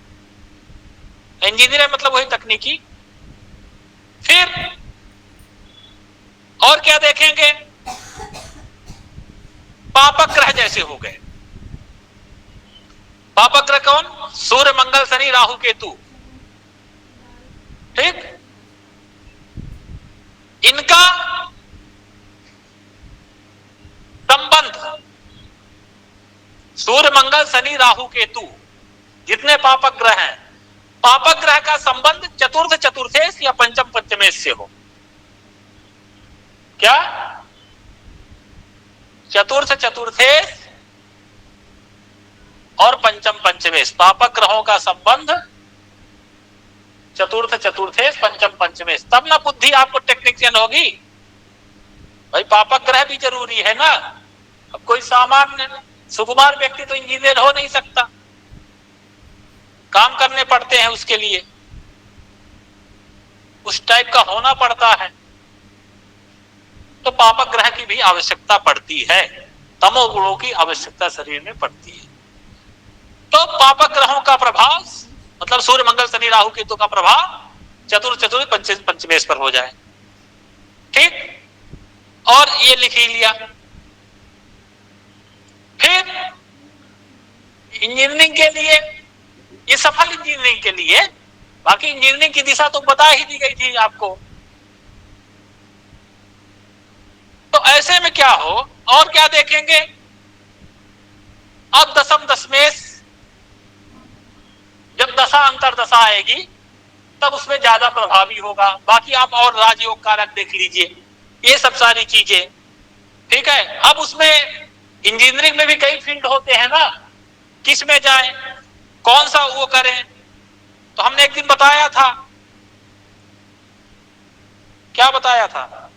इंजीनियर मतलब वही तकनीकी। फिर और क्या देखेंगे? पापक ग्रह जैसे हो गए। पापक ग्रह कौन? सूर्य मंगल शनि राहु केतु, ठीक। इनका संबंध सूर्य मंगल शनि राहु केतु जितने पापक ग्रह हैं, पापक ग्रह का संबंध चतुर्थ चतुर्थेश या पंचम पंचमेश से हो। क्या? चतुर्थ चतुर्थेश और पंचम पंचमेश, पापक ग्रहों का संबंध चतुर्थ चतुर्थेश पंचम पंचमेश, तब ना बुद्धि आपको टेक्नीशियन होगी। भाई पापक ग्रह भी जरूरी है ना। अब कोई सामान्य सुकुमार व्यक्ति तो इंजीनियर हो नहीं सकता, काम करने पड़ते हैं उसके लिए, उस टाइप का होना पड़ता है। तो पापक ग्रह की भी आवश्यकता पड़ती है, तमोगुणों की आवश्यकता शरीर में पड़ती है। तो पापक ग्रहों का प्रभाव मतलब सूर्य मंगल शनि राहु केतु का प्रभाव चतुर्थ चतुर्थ पंचमेश पर हो जाए। ठीक, और ये लिख ही लिया। फिर इंजीनियरिंग के लिए, ये सफल इंजीनियरिंग के लिए, बाकी इंजीनियरिंग की दिशा तो बता ही दी गई थी आपको। तो ऐसे में क्या हो, और क्या देखेंगे, अब दशम दशमेश जब दशा अंतर दशा आएगी तब उसमें ज्यादा प्रभावी होगा। बाकी आप और राजयोग कारक देख लीजिए, ये सब सारी चीजें। ठीक है, अब उसमें इंजीनियरिंग में भी कई फील्ड होते हैं ना, किस में जाएं, कौन सा वो करें। तो हमने एक दिन बताया था, क्या बताया था,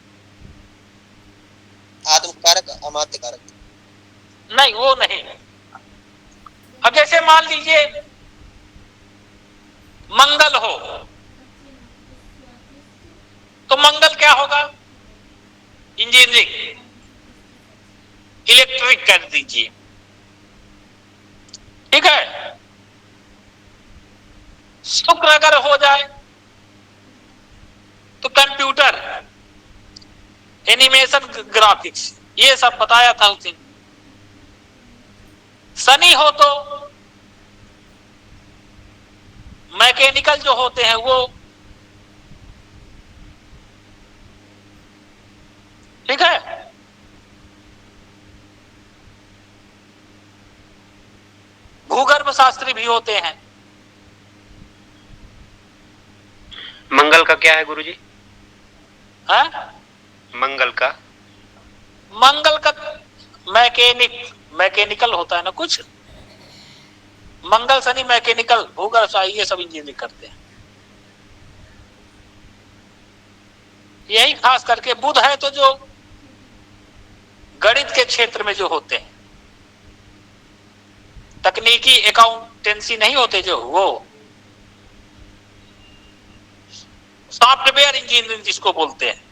आत्म कारक अमात्य कारक। नहीं वो नहीं। अब जैसे मान लीजिए मंगल हो, तो मंगल क्या होगा, इंजीनियरिंग, इलेक्ट्रिक कर दीजिए। ठीक है, शुक्र अगर हो जाए तो कंप्यूटर, एनिमेशन, ग्राफिक्स, ये सब बताया था उस दिन। शनि हो तो मैकेनिकल जो होते हैं वो। ठीक है, भूगर्भ शास्त्री भी होते हैं। मंगल का क्या है गुरुजी? है मंगल का मैकेनिकल होता है ना कुछ। मंगल शनि मैकेनिकल, भूगर्भ ये सब इंजीनियरिंग करते हैं। यही खास करके बुध है तो जो गणित के क्षेत्र में जो होते हैं, तकनीकी अकाउंटेंसी नहीं होते जो, वो सॉफ्टवेयर इंजीनियरिंग जिसको बोलते हैं।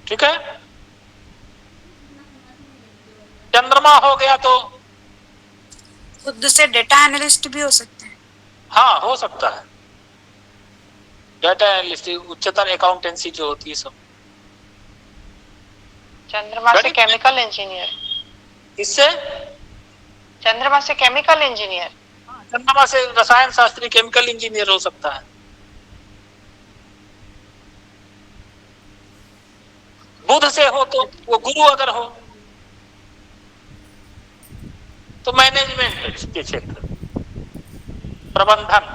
ठीक है, चंद्रमा हो गया तो खुद से डेटा एनालिस्ट भी हो सकते हैं। हाँ हो सकता है, डेटा एनालिस्ट, उच्चतर अकाउंटेंसी जो होती है सब। चंद्रमा से केमिकल इंजीनियर, इससे चंद्रमा से केमिकल इंजीनियर, चंद्रमा से रसायन शास्त्री, केमिकल इंजीनियर हो सकता है। बुध से हो तो वो गुरु अगर हो तो मैनेजमेंट के क्षेत्र, प्रबंधन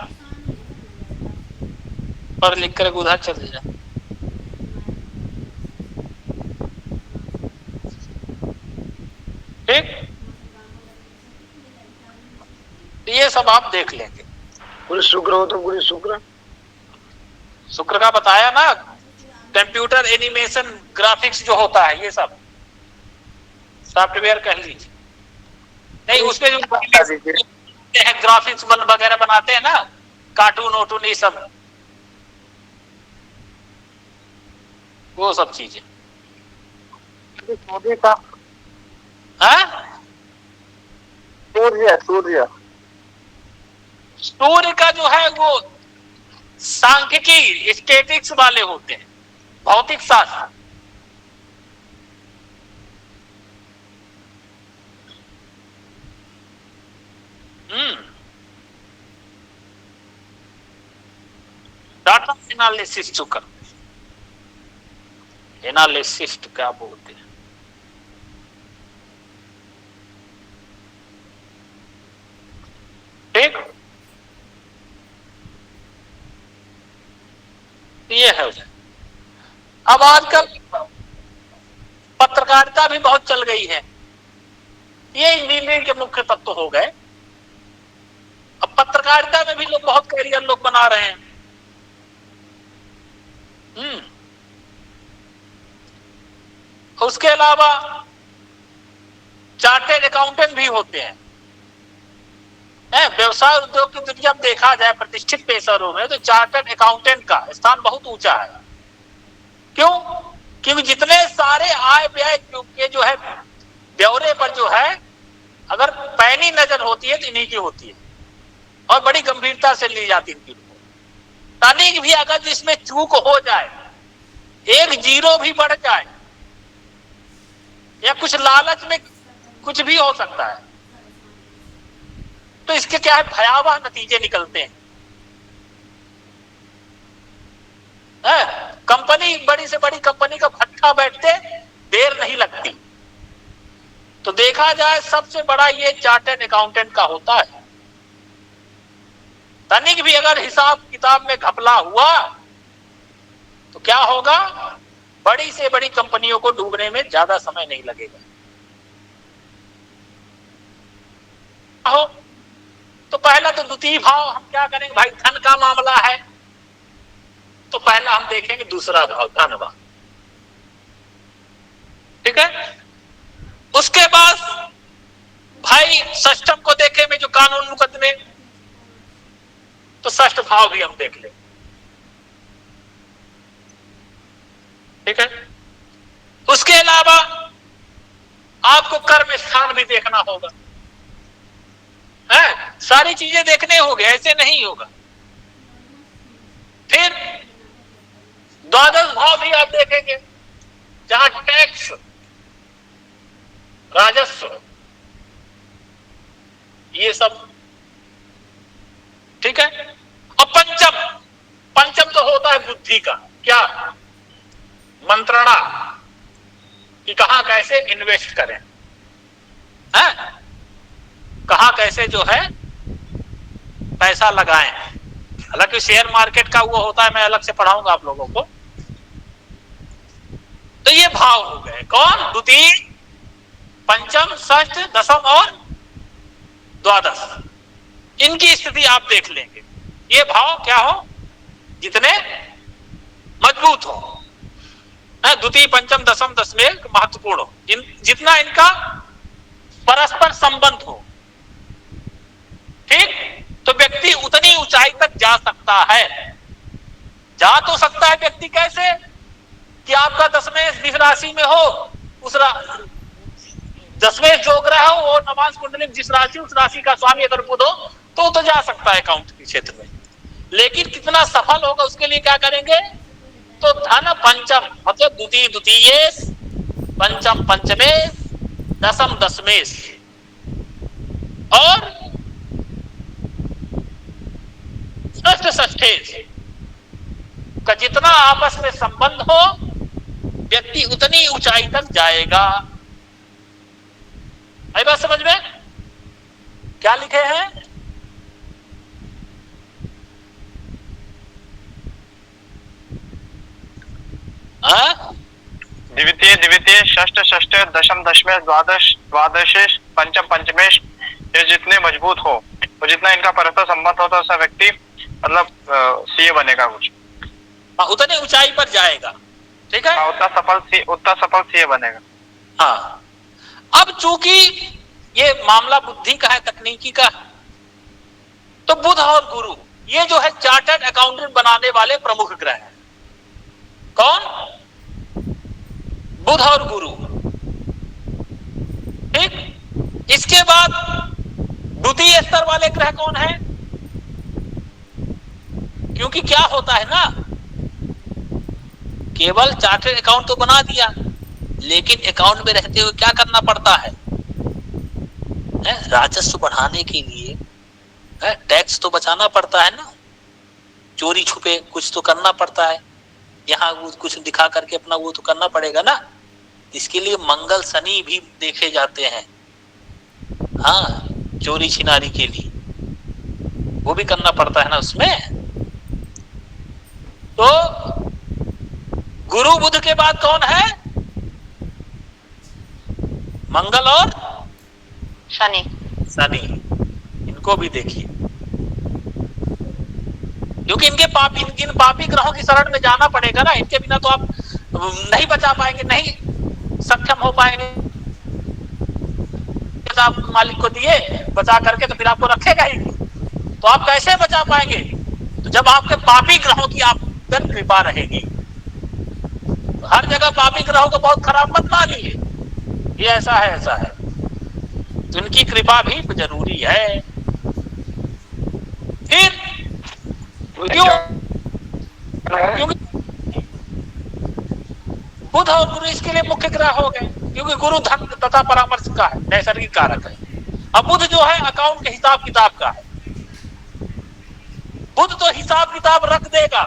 पर लिख कर उधर चले जाए। ठीक, ये सब आप देख लेंगे। गुरु शुक्र हो तो गुरु शुक्र, शुक्र का बताया ना, कंप्यूटर, एनिमेशन, ग्राफिक्स जो होता है, ये सब सॉफ्टवेयर कह लीजिए। नहीं उसमें जो ग्राफिक्स वगैरह बनाते हैं ना, कार्टून वोटून, ये सब, वो सब चीजें। सूर्य का जो है वो सांख्यिकी, स्टैटिक्स वाले होते हैं, भौतिक शास्त्र। डाटा एनालिसिस जो करते हैं, एनालिसिस्ट क्या बोलते हैं। ठीक, ये है। अब आजकल पत्रकारिता भी बहुत चल गई है, ये इंजीनियरिंग के मुख्य तत्व हो गए। पत्रकारिता में भी लोग बहुत कैरियर लोग बना रहे हैं। उसके अलावा चार्टेड अकाउंटेंट भी होते हैं। व्यवसाय उद्योग की दुनिया में देखा जाए प्रतिष्ठित पेशेवरों में तो चार्टर्ड अकाउंटेंट का स्थान बहुत ऊंचा है। क्यों? क्योंकि जितने सारे आय व्यय के जो है ब्यौरे पर जो है अगर पैनी नजर होती है तो इन्हीं की होती है और बड़ी गंभीरता से ली जाती है इनकी रिपोर्ट। तनिक भी अगर इसमें चूक हो जाए, एक जीरो भी बढ़ जाए या कुछ लालच में कुछ भी हो सकता है तो इसके क्या है भयावह नतीजे निकलते हैं। कंपनी बड़ी से बड़ी कंपनी का भट्ठा बैठते देर नहीं लगती। तो देखा जाए सबसे बड़ा ये चार्टर्ड अकाउंटेंट का होता है। तनिक भी अगर हिसाब किताब में घपला हुआ तो क्या होगा, बड़ी से बड़ी कंपनियों को डूबने में ज्यादा समय नहीं लगेगा। तो पहला तो द्वितीय भाव हम क्या करेंगे भाई, धन का मामला है तो पहला हम देखेंगे दूसरा भाव धनभाव, ठीक है। उसके बाद भाई षष्ठम को देखे में जो कानून मुकदमे, तो षष्ठ भाव भी हम देख लें, ठीक है। उसके अलावा आपको कर्म स्थान भी देखना होगा, है सारी चीजें देखने होंगे, ऐसे नहीं होगा। फिर द्वादश भाव भी आप देखेंगे जहां टैक्स, राजस्व, ये सब, ठीक है। और पंचम तो होता है बुद्धि का, क्या मंत्रणा कि कहां कैसे इन्वेस्ट करें, है कहां कैसे जो है पैसा लगाएं। हालांकि शेयर मार्केट का वो होता है, मैं अलग से पढ़ाऊंगा आप लोगों को। तो ये भाव हो गए कौन, द्वितीय, पंचम, षष्ठ, दशम और द्वादश। इनकी स्थिति आप देख लेंगे। ये भाव क्या हो, जितने मजबूत हो, द्वितीय, पंचम, दशम, दशमें महत्वपूर्ण हो, जितना इनका परस्पर संबंध हो, ठीक, तो व्यक्ति उतनी ऊंचाई तक जा सकता है। जा तो सकता है व्यक्ति कैसे कि आपका दशमें जिस राशि में हो, उस दशमें जो ग्रह हो वो नवांश कुंडली जिस राशि, उस राशि का स्वामी अगर बुध हो तो जा सकता है अकाउंट के क्षेत्र में। लेकिन कितना सफल होगा उसके लिए क्या करेंगे, तो धन पंचम मतलब द्वितीय द्वितीयेश, पंचम पंचमेश, दशम दशमेश और षष्ठ षष्ठेश का जितना आपस में संबंध हो, व्यक्ति उतनी ऊंचाई तक जाएगा। आई बात समझ में? क्या लिखे हैं, द्वितीय द्वितीय, षष्ठ षष्ठ, दशम दशमेश, द्वादश द्वादशेश, पंचम पंचमेश, ये जितने मजबूत हो और जितना इनका परस्पर संबंध होता है उसका व्यक्ति मतलब सीए बनेगा कुछ, उतने ऊंचाई पर जाएगा, ठीक है। उतना सफल सीए बनेगा। हाँ, अब चूंकि ये मामला बुद्धि का है, तकनीकी का, तो बुध और गुरु ये जो है चार्टर्ड अकाउंटेंट बनाने वाले प्रमुख ग्रह हैं। कौन, बुध और गुरु, ठीक। इसके बाद द्वितीय स्तर वाले ग्रह कौन है, क्योंकि क्या होता है ना, केवल चार्टर्ड अकाउंट तो बना दिया, लेकिन अकाउंट में रहते हुए क्या करना पड़ता है, राजस्व बढ़ाने के लिए टैक्स तो बचाना पड़ता है ना, चोरी छुपे कुछ तो करना पड़ता है, यहाँ कुछ दिखा करके अपना वो तो करना पड़ेगा ना। इसके लिए मंगल शनि भी देखे जाते हैं, हाँ, चोरी छिनारी के लिए वो भी करना पड़ता है ना उसमें। तो गुरु बुध के बाद कौन है, मंगल और शनि। शनि, इनको भी देखिए, क्योंकि इन पापी ग्रहों की शरण में जाना पड़ेगा ना, इनके बिना तो आप नहीं बचा पाएंगे, नहीं सक्षम हो पाएंगे। आप मालिक को दिए बचा करके तो फिर आपको रखेगा ही, तो आप कैसे बचा पाएंगे? तो जब आपके पापी ग्रहों की आप पर कृपा रहेगी। तो हर जगह पापी ग्रहों को बहुत खराब मत मानिए, ये ऐसा है ऐसा है, तो इनकी कृपा भी जरूरी है। फिर क्यों? क्योंकि बुध और गुरु इसके लिए मुख्य ग्रह हो गए, क्योंकि गुरु धन तथा परामर्श का है, नैसर्गिक कारक है। अब बुध जो है अकाउंट के हिसाब किताब का है। बुध तो हिसाब किताब रख देगा,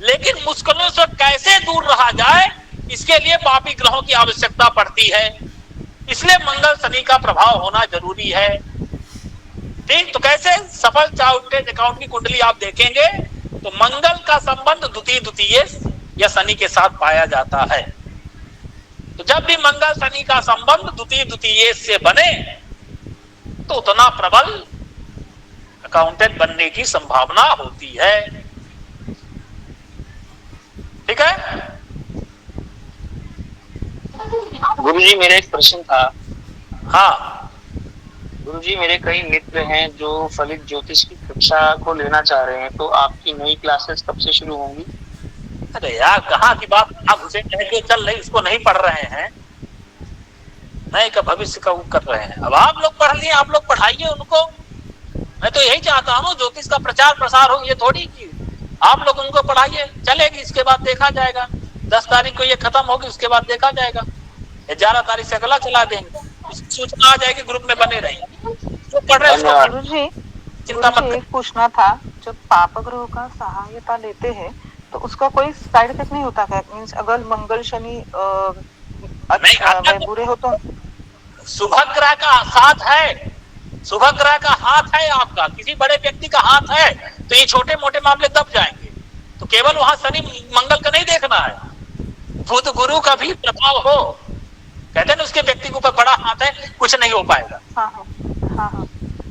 लेकिन मुश्किलों से कैसे दूर रहा जाए इसके लिए पापी ग्रहों की आवश्यकता पड़ती है। इसलिए मंगल शनि का प्रभाव होना जरूरी है। ठीक, तो कैसे? सफल चार्टर्ड अकाउंट की कुंडली आप देखेंगे तो मंगल का संबंध द्वितीय या शनि के साथ पाया जाता है। तो जब भी मंगल शनि का संबंध द्वितीय से बने तो उतना प्रबल अकाउंटेंट बनने की संभावना होती है। ठीक है गुरुजी, मेरा एक प्रश्न था। हाँ गुरुजी, मेरे कई मित्र हैं जो फलित ज्योतिष की कक्षा को लेना चाह रहे हैं, तो आपकी नई क्लासेस कब से शुरू होंगी? अरे यार, कहाँ की बात आप उसे कह के चल रहे, उसको नहीं पढ़ रहे हैं, नए का भविष्य का कर रहे हैं। अब आप लोग पढ़ लिए, आप लोग पढ़ाइए उनको। मैं तो यही चाहता हूँ ज्योतिष का प्रचार प्रसार हो, ये थोड़ी कि आप लोग उनको पढ़ाइए, चलेगी, इसके बाद देखा जाएगा। 10 तारीख को ये खत्म होगी, उसके बाद देखा जाएगा। 11 तारीख से अगला चला देंगे, सूचना आ जाएगी, ग्रुप में बने रहेंगे। जो पढ़ रहे हैं गुरुजी, चिंता मत एक पूछना था, जब पाप ग्रह का सहायता लेते हैं तो उसका कोई साइड इफेक्ट नहीं होता क्या? मींस अगर मंगल शनि बुरे हो तो? शुभ ग्रह का साथ है, शुभ ग्रह का हाथ है आपका, किसी बड़े व्यक्ति का हाथ है तो ये छोटे मोटे मामले दब जाएंगे। तो केवल वहां शनि मंगल का नहीं देखना है, बुध गुरु का भी प्रभाव हो। कहते हैं ना, उसके व्यक्ति के ऊपर बड़ा हाथ है, कुछ नहीं हो पाएगा।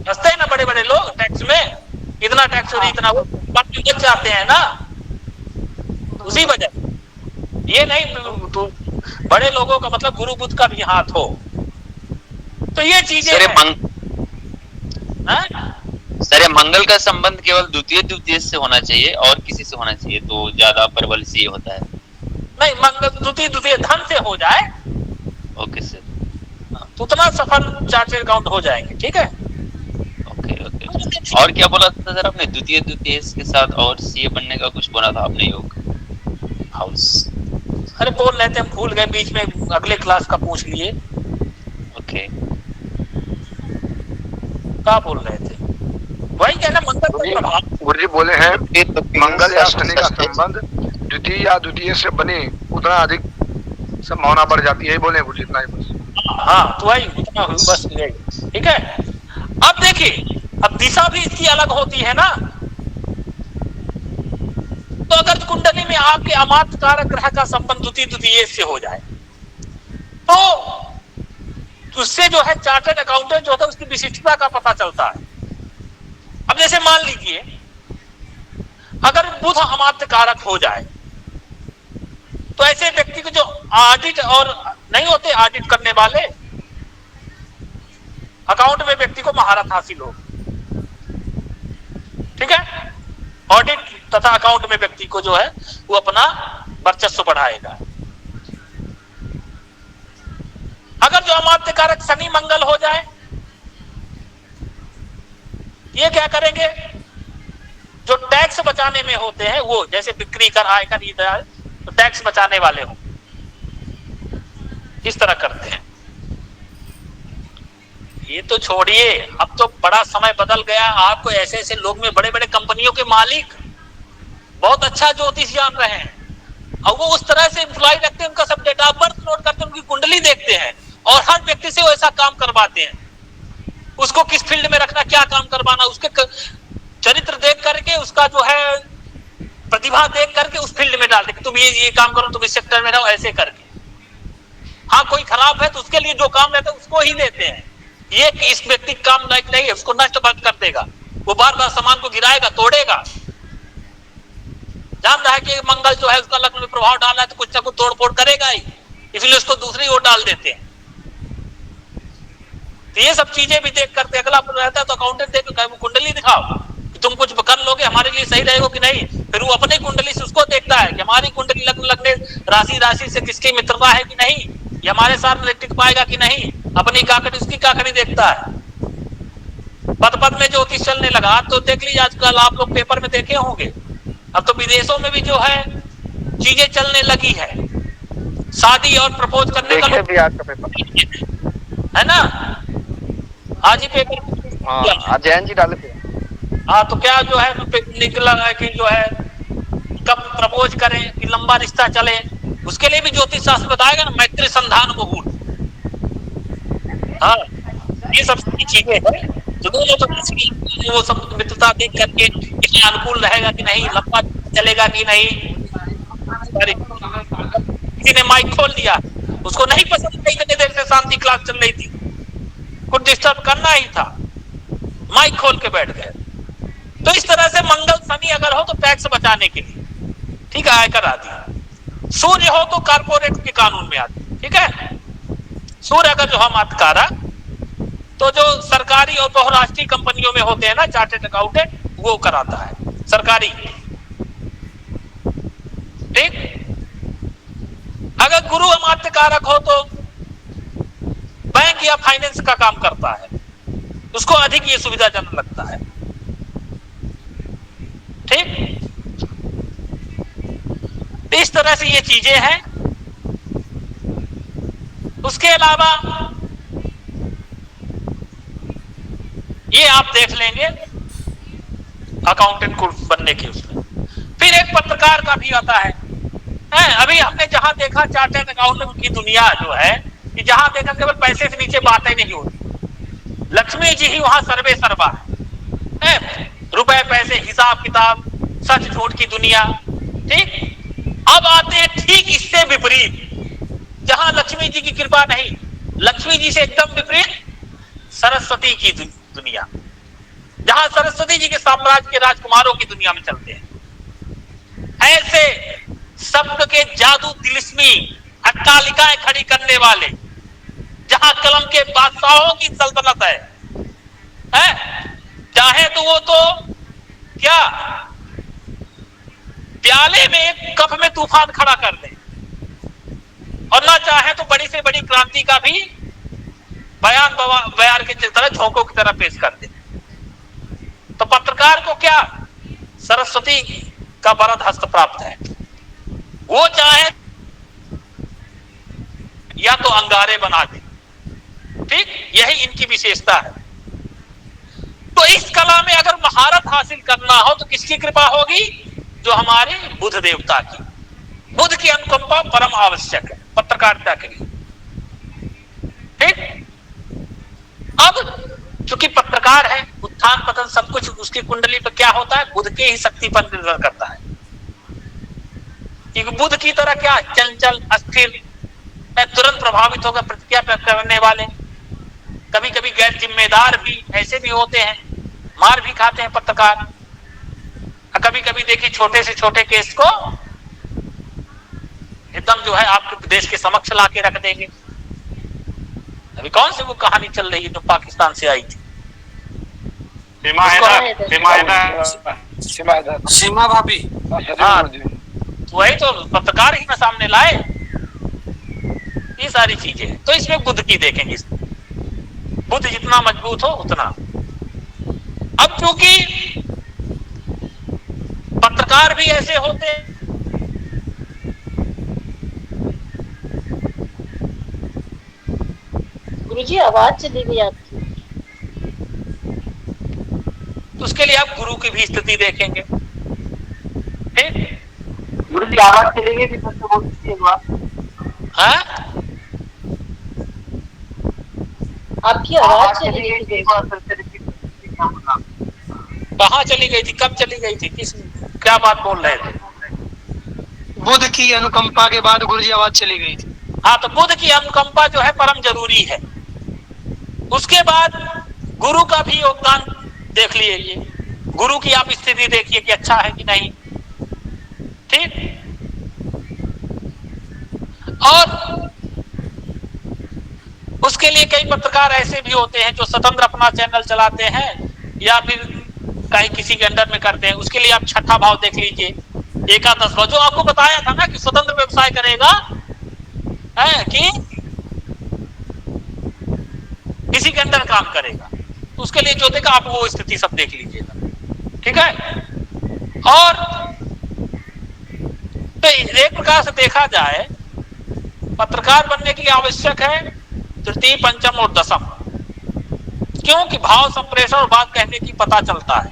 हंसते हैं ना बड़े बड़े लोग टैक्स में, इतना टैक्स और इतना बच जाते हैं ना, उसी वजह। ये नहीं तो बड़े लोगों का मतलब गुरु बुध का भी हाथ हो, तो ये चीजें सर, मंगल का संबंध केवल द्वितीय से होना चाहिए और किसी से होना चाहिए तो ज्यादा प्रबल से होता है? नहीं, मंगल द्वितीय धन से हो जाए, ओके सर, तो उतना सफल चार्टर्ड अकाउंट हो जाएंगे। ठीक है, ओके ओके। और क्या बोला था सर आपने? द्वितीय के साथ और सीए बनने का कुछ बोला था आपने, योग हाउस? अरे बोल रहे थे, हम भूल गए, बीच में अगले क्लास का पूछ लिए। ओके, क्या बोल रहे थे? वही कहना, मंगल का प्रभाव। गुरुजी बोले हैं मंगल या शनि का संबंध द्वितीय से बने उतना अधिक संभावना बढ़ जाती है, बोले गुरुजी, इतना ही बस। हाँ, तो वही उतना बस। ठीक है, अब देखिए, अब दिशा भी इसकी अलग होती है ना। तो अगर कुंडली में आपके अमात्य कारक ग्रह का संबंध द्वितीय से हो जाए तो उससे जो है चार्टर्ड अकाउंटेंट जो होता है उसकी विशिष्टता का पता चलता है। अब जैसे मान लीजिए, अगर बुध अमात्य कारक हो जाए तो ऐसे व्यक्ति को जो ऑडिट और नहीं होते, ऑडिट करने वाले, अकाउंट में व्यक्ति को महारत हासिल हो। ठीक है, ऑडिट तथा अकाउंट में व्यक्ति को जो है वो अपना वर्चस्व बढ़ाएगा। अगर जो अमात्य कारक शनि मंगल हो जाए, ये क्या करेंगे? जो टैक्स बचाने में होते हैं, वो जैसे बिक्री कर, आयकर, इधर तो टैक्स बचाने वाले हो, इस तरह करते हैं। ये तो छोड़िए, अब तो बड़ा समय बदल गया। आपको ऐसे ऐसे लोग में बड़े बड़े कंपनियों के मालिक बहुत अच्छा ज्योतिष जान रहे हैं, और वो उस तरह से एम्प्लॉय रखते हैं, उनका सब डेट ऑफ बर्थ नोट करते हैं, उनकी कुंडली देखते हैं और हर व्यक्ति से वो ऐसा काम करवाते हैं। उसको किस फील्ड में रखना, क्या काम करवाना, उसके चरित्र देख करके, उसका जो है प्रतिभा देख करके उस फील्ड में डाल देंगे, तुम ये काम करो, तुम इस सेक्टर में रहो, ऐसे करके। हाँ, कोई खराब है तो उसके लिए जो काम रहता है उसको ही देते हैं। ये कि इस व्यक्ति काम लायक नहीं है, उसको नष्ट कर देगा, वो बार बार सामान को गिराएगा, तोड़ेगा। जान रहा है कि मंगल जो है उसका लग्न में प्रभाव डाल रहा है तो कुछ ना कुछ तोड़ फोड़ करेगा ही, इसलिए उसको दूसरी ओर डाल देते हैं। तो ये सब चीजें भी देख करते, अगला रहता है तो अकाउंटेंट देख कुंडली दिखाओ कि तुम कुछ कर लोगे हमारे लिए सही रहेगा कि नहीं, फिर वो अपनी कुंडली से उसको देखता है कि हमारी कुंडली लग्न लगने राशि से किसकी मित्रता है कि नहीं, ये हमारे साथ में टिक पाएगा कि नहीं, अपनी काकड़ी उसकी काकड़ी देखता है। पद पद में ज्योतिष चलने लगा तो देख लीजिए, आजकल आप लोग पेपर में देखे होंगे, अब तो विदेशों में भी जो है चीजें चलने लगी है, शादी और प्रपोज करने का भी आज का पेपर है ना, आज ही पेपर आज जैन जी डाले थे। हाँ, तो क्या जो है निकला है कि जो है कब प्रपोज करें कि लंबा रिश्ता चले, उसके लिए भी ज्योतिष शास्त्र बताएगा ना, मैत्री संधान मुहूर्त। हाँ, ये सब चीजें हैं जो दोनों तो वो सब मित्रता देख करके इसमें अनुकूल रहेगा कि नहीं, लंबा चलेगा कि नहीं। किसी ने माइक खोल दिया, उसको नहीं पसंद था, इतने देर से शांति क्लास चल रही थी, कुछ डिस्टर्ब करना ही था, माइक खोल के बैठ गए। तो इस तरह से मंगल शनि अगर हो तो टैक्स बचाने के लिए, ठीक है, आयकर आदि। सूर्य हो तो कारपोरेट के कानून में आती, ठीक है। सूर्य अगर जो हम कारक तो जो सरकारी और बहुराष्ट्रीय कंपनियों में होते हैं ना चार्टर्ड अकाउंटेंट, वो कराता है सरकारी, ठीक। अगर गुरु अमात्य कारक हो तो बैंक या फाइनेंस का काम करता है, उसको अधिक ये सुविधाजनक लगता है, ठीक। इस तरह से ये चीजें हैं। उसके अलावा ये आप देख लेंगे अकाउंटेंट को बनने के उसमें। फिर एक पत्रकार का भी आता है, अभी हमने जहां देखा चार्टर्ड अकाउंटेंट की दुनिया जो है कि जहां देखा केवल पैसे से नीचे बातें नहीं होती, लक्ष्मी जी ही वहां सर्वे सर्वा है, रुपए पैसे हिसाब किताब सच झूठ की दुनिया, ठीक। अब आते हैं ठीक इससे विपरीत, जहां लक्ष्मी जी की कृपा नहीं, लक्ष्मी जी से एकदम विपरीत सरस्वती की दुनिया, जहां सरस्वती जी के साम्राज्य के राजकुमारों की दुनिया में चलते हैं। ऐसे शब्द के जादू तिलिस्मी अट्टालिकाएं खड़ी करने वाले, जहां कलम के बादशाहों की सल्तनत है? चाहे तो वो तो क्या प्याले में एक कप में तूफान खड़ा कर दे, और ना चाहे तो बड़ी से बड़ी क्रांति का भी बयान की तरह झोंकों की तरह पेश कर दे। तो पत्रकार को क्या सरस्वती का वरद हस्त प्राप्त है, वो चाहे या तो अंगारे बना दे, ठीक, यही इनकी विशेषता है। तो इस कला में अगर महारत हासिल करना हो तो किसकी कृपा होगी? जो हमारे बुध देवता की। बुध की अनुकंपा परम आवश्यक है पत्रकारिता के लिए, ठीक। अब चूंकि पत्रकार है, उत्थान पतन सब कुछ उसकी कुंडली पर क्या होता है, बुध के ही शक्ति पर निर्भर करता है। क्योंकि बुध की तरह क्या चंचल अस्थिर, तुरंत प्रभावित होकर प्रतिक्रिया करने वाले, कभी कभी गैर जिम्मेदार भी ऐसे भी होते हैं, मार भी खाते हैं पत्रकार। कभी कभी देखिए छोटे से छोटे केस को एकदम जो है आपके देश के समक्ष ला के रख देंगे। अभी कौन सी वो कहानी चल रही है जो पाकिस्तान से आई थी, सीमा भाभी, हाँ, वही तो पत्रकार ही ना सामने लाए। ये सारी चीजें तो इसमें बुध की देखेंगे, बुध जितना मजबूत हो उतना। अब क्योंकि पत्रकार भी ऐसे होते हैं, गुरुजी आवाज चली गई आपकी। तो उसके लिए आप गुरु की भी स्थिति देखेंगे, ठीक। गुरुजी आवाज चली गई थी, आपकी आवाज चली गई थी। कहाँ चली गई थी, कब चली गई थी, किस क्या बात बोल रहे थे? बुध की अनुकंपा के बाद गुरुजी आवाज चली गई थी। हाँ, तो बुध की अनुकंपा जो है परम जरूरी है। उसके बाद गुरु का भी योगदान देख लीजिए, गुरु की आप स्थिति देखिए कि अच्छा है कि नहीं। ठीक। और उसके लिए कई पत्रकार ऐसे भी होते हैं जो स्वतंत्र अपना चैनल चलाते हैं या फिर कहीं किसी के अंडर में करते हैं। उसके लिए आप छठा भाव देख लीजिए, एकादश भाव, जो आपको बताया था ना कि स्वतंत्र व्यवसाय करेगा है कि किसी के अंडर काम करेगा, तो उसके लिए जो देखा आप वो स्थिति सब देख लीजिएगा, ठीक है। और तो एक प्रकार से देखा जाए पत्रकार बनने के लिए आवश्यक है तृतीय, पंचम और दशम, क्योंकि भाव संप्रेषण और बात कहने की पता चलता है,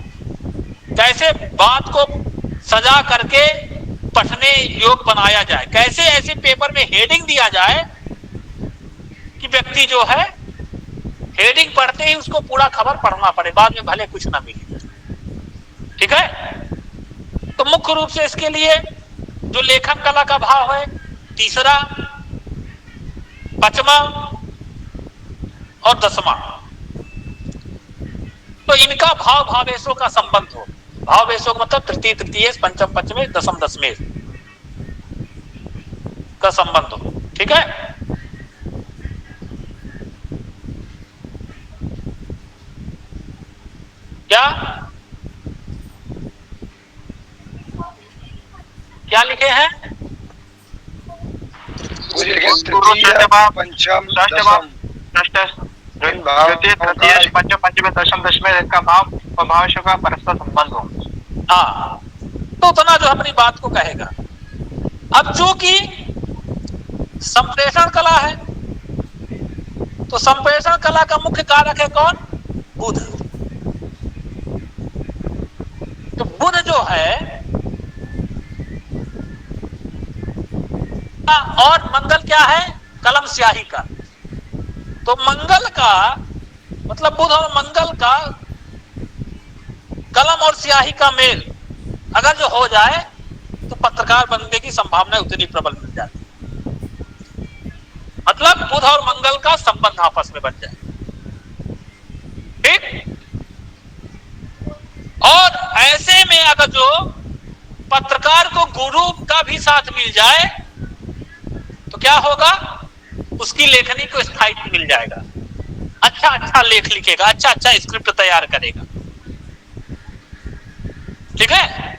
कैसे बात को सजा करके पढ़ने योग्य बनाया जाए, कैसे ऐसे पेपर में हेडिंग दिया जाए कि व्यक्ति जो है हेडिंग पढ़ते ही उसको पूरा खबर पढ़ना पड़े, बाद में भले कुछ ना मिले, ठीक है। तो मुख्य रूप से इसके लिए जो लेखन कला का भाव है तीसरा, पांचवा और दसवां, तो इनका भाव भावेशों का संबंध हो। भावेशों मतलब तृतीय तृतीयेश, पंचम पंचमेश, दशम दशमेश का संबंध हो, ठीक है। क्या क्या लिखे हैं? पंचम, तृतीय, पंचम पंचम दशम दशमेश का भाव और भावेशों का परस्पर संबंध हो। हाँ, तो उतना जो अपनी बात को कहेगा। अब चूंकि संप्रेषण कला है, तो संप्रेषण कला का मुख्य कारक है कौन? बुध। तो बुध जो है और मंगल क्या है? कलम स्याही का। तो मंगल का मतलब बुध और मंगल का कलम और स्याही का मेल अगर जो हो जाए तो पत्रकार बनने की संभावना उतनी प्रबल मिल जाती है। मतलब बुध और मंगल का संबंध आपस में बन जाए, ठीक। और ऐसे में अगर जो पत्रकार को गुरु का भी साथ मिल जाए तो क्या होगा? उसकी लेखनी को स्थायित्व मिल जाएगा, अच्छा अच्छा लेख लिखेगा, अच्छा अच्छा स्क्रिप्ट तैयार करेगा, ठीक है।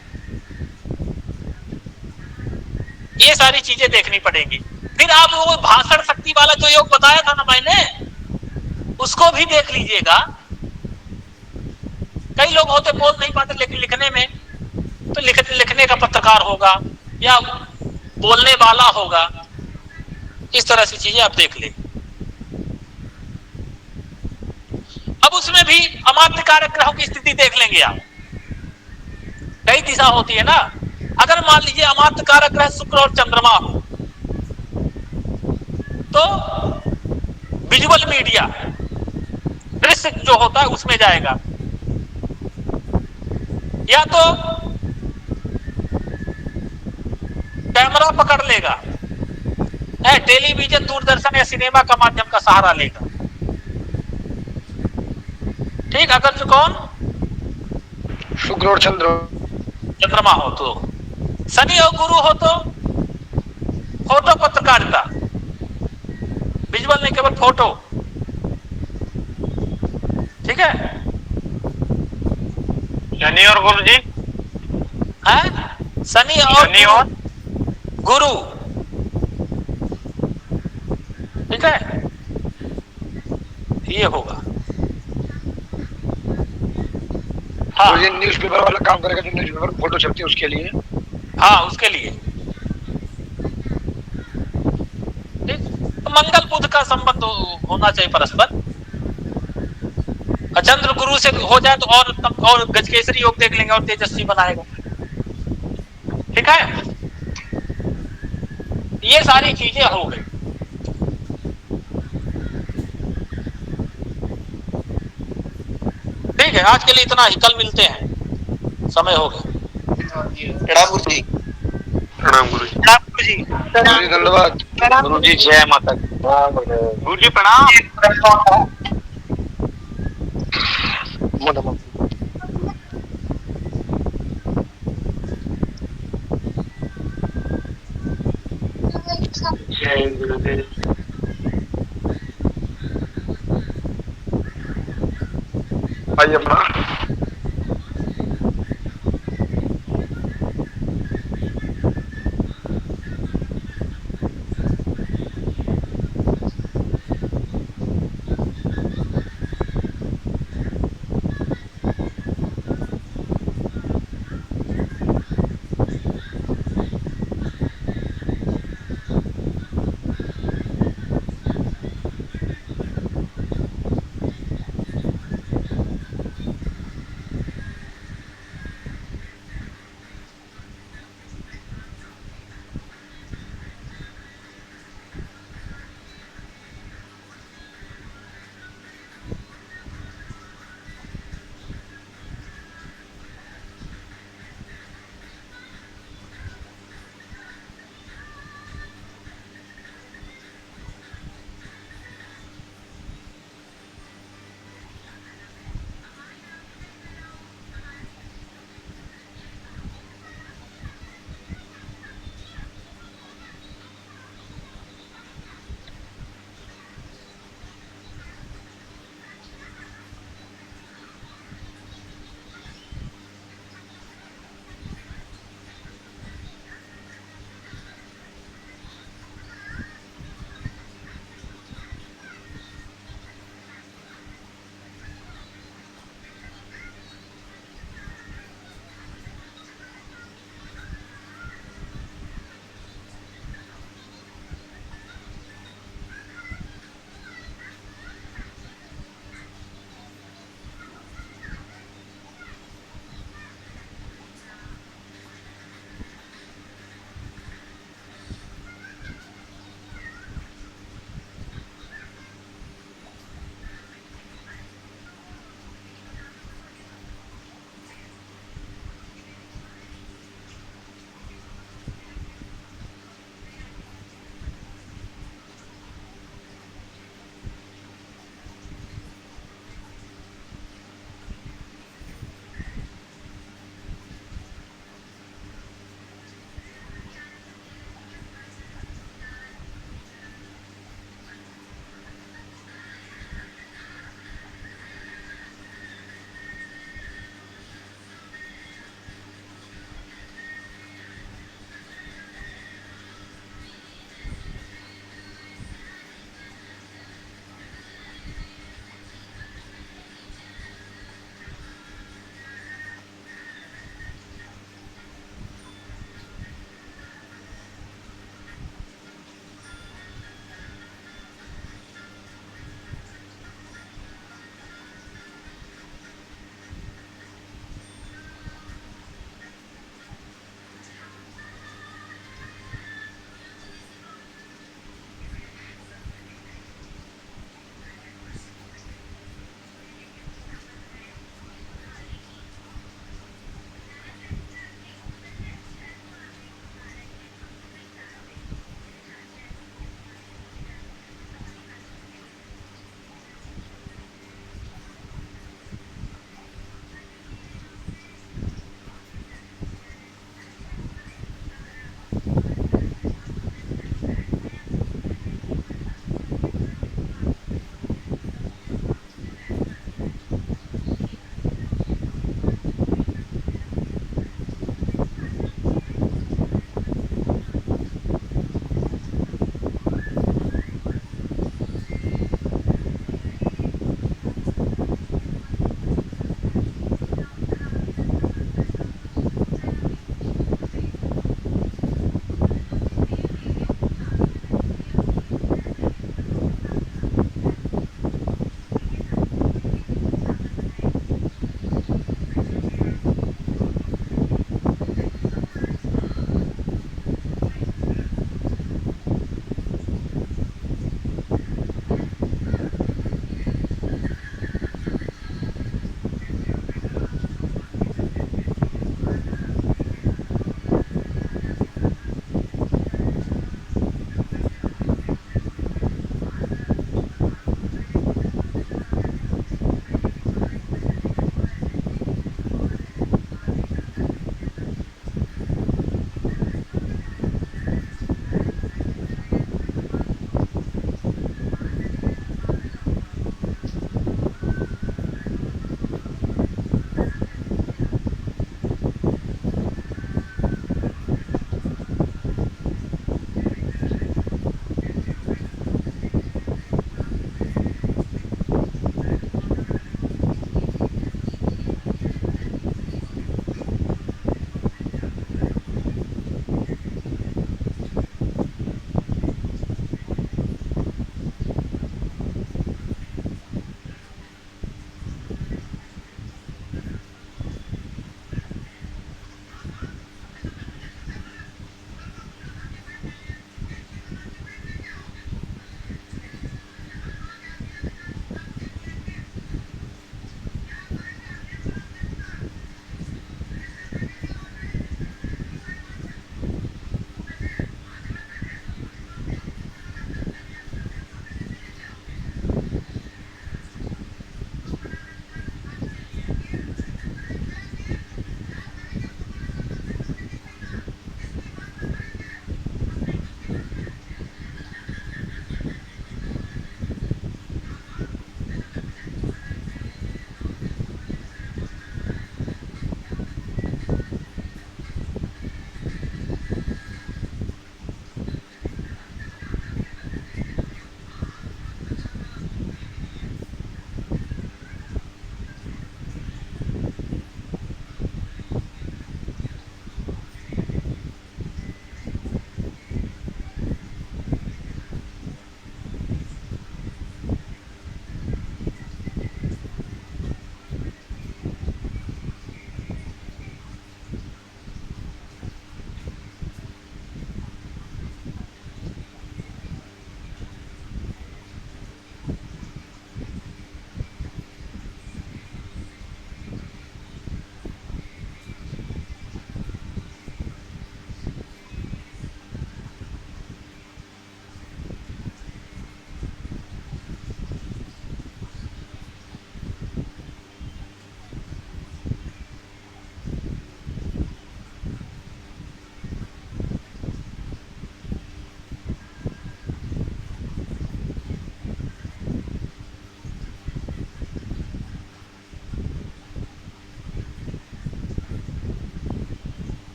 ये सारी चीजें देखनी पड़ेगी। फिर आप वो भाषण शक्ति वाला जो योग बताया था ना मैंने, उसको भी देख लीजिएगा। कई लोग होते बोल नहीं पाते लेकिन लिखने में तो लिखने का पत्रकार होगा या बोलने वाला होगा, इस तरह से चीजें आप देख ले। अब उसमें भी अमात्य कारक ग्रहों की स्थिति देख लेंगे आप। कई दिशा होती है ना, अगर मान लीजिए अमात्य कारक ग्रह शुक्र और चंद्रमा हो तो विजुअल मीडिया, दृश्य जो होता है उसमें जाएगा, या तो कैमरा पकड़ लेगा, टेलीविजन, दूरदर्शन या सिनेमा का माध्यम का सहारा लेगा, ठीक। अगर जो कौन शुक्र और चंद्रमा हो तो, शनि और गुरु हो तो फोटो पत्रकारिता, विजुअल नहीं केवल फोटो, ठीक है। शनि और गुरु जी है, शनि और गुरु, ठीक है, ये होगा। हाँ, तो ये न्यूज़पेपर वाला काम करेगा, जो न्यूज़पेपर फोटो छपती है उसके लिए। हाँ, उसके लिए ठीक। तो मंगल बुध का संबंध होना चाहिए परस्पर। चंद्र गुरु से हो जाए तो और गजकेसरी योग देख लेंगे और तेजस्वी बनाएगा, ठीक है। ये सारी चीजें हो गई। ठीक है, आज के लिए इतना ही, कल मिलते हैं, समय हो गया। प्रणाम गुरु जी। प्रणाम गुरु जी। प्रणाम गुरु जी। धन्यवाद गुरु जी, जय माता दी। गुरु जी प्रणाम। जय गुरुदेव। भाई अपना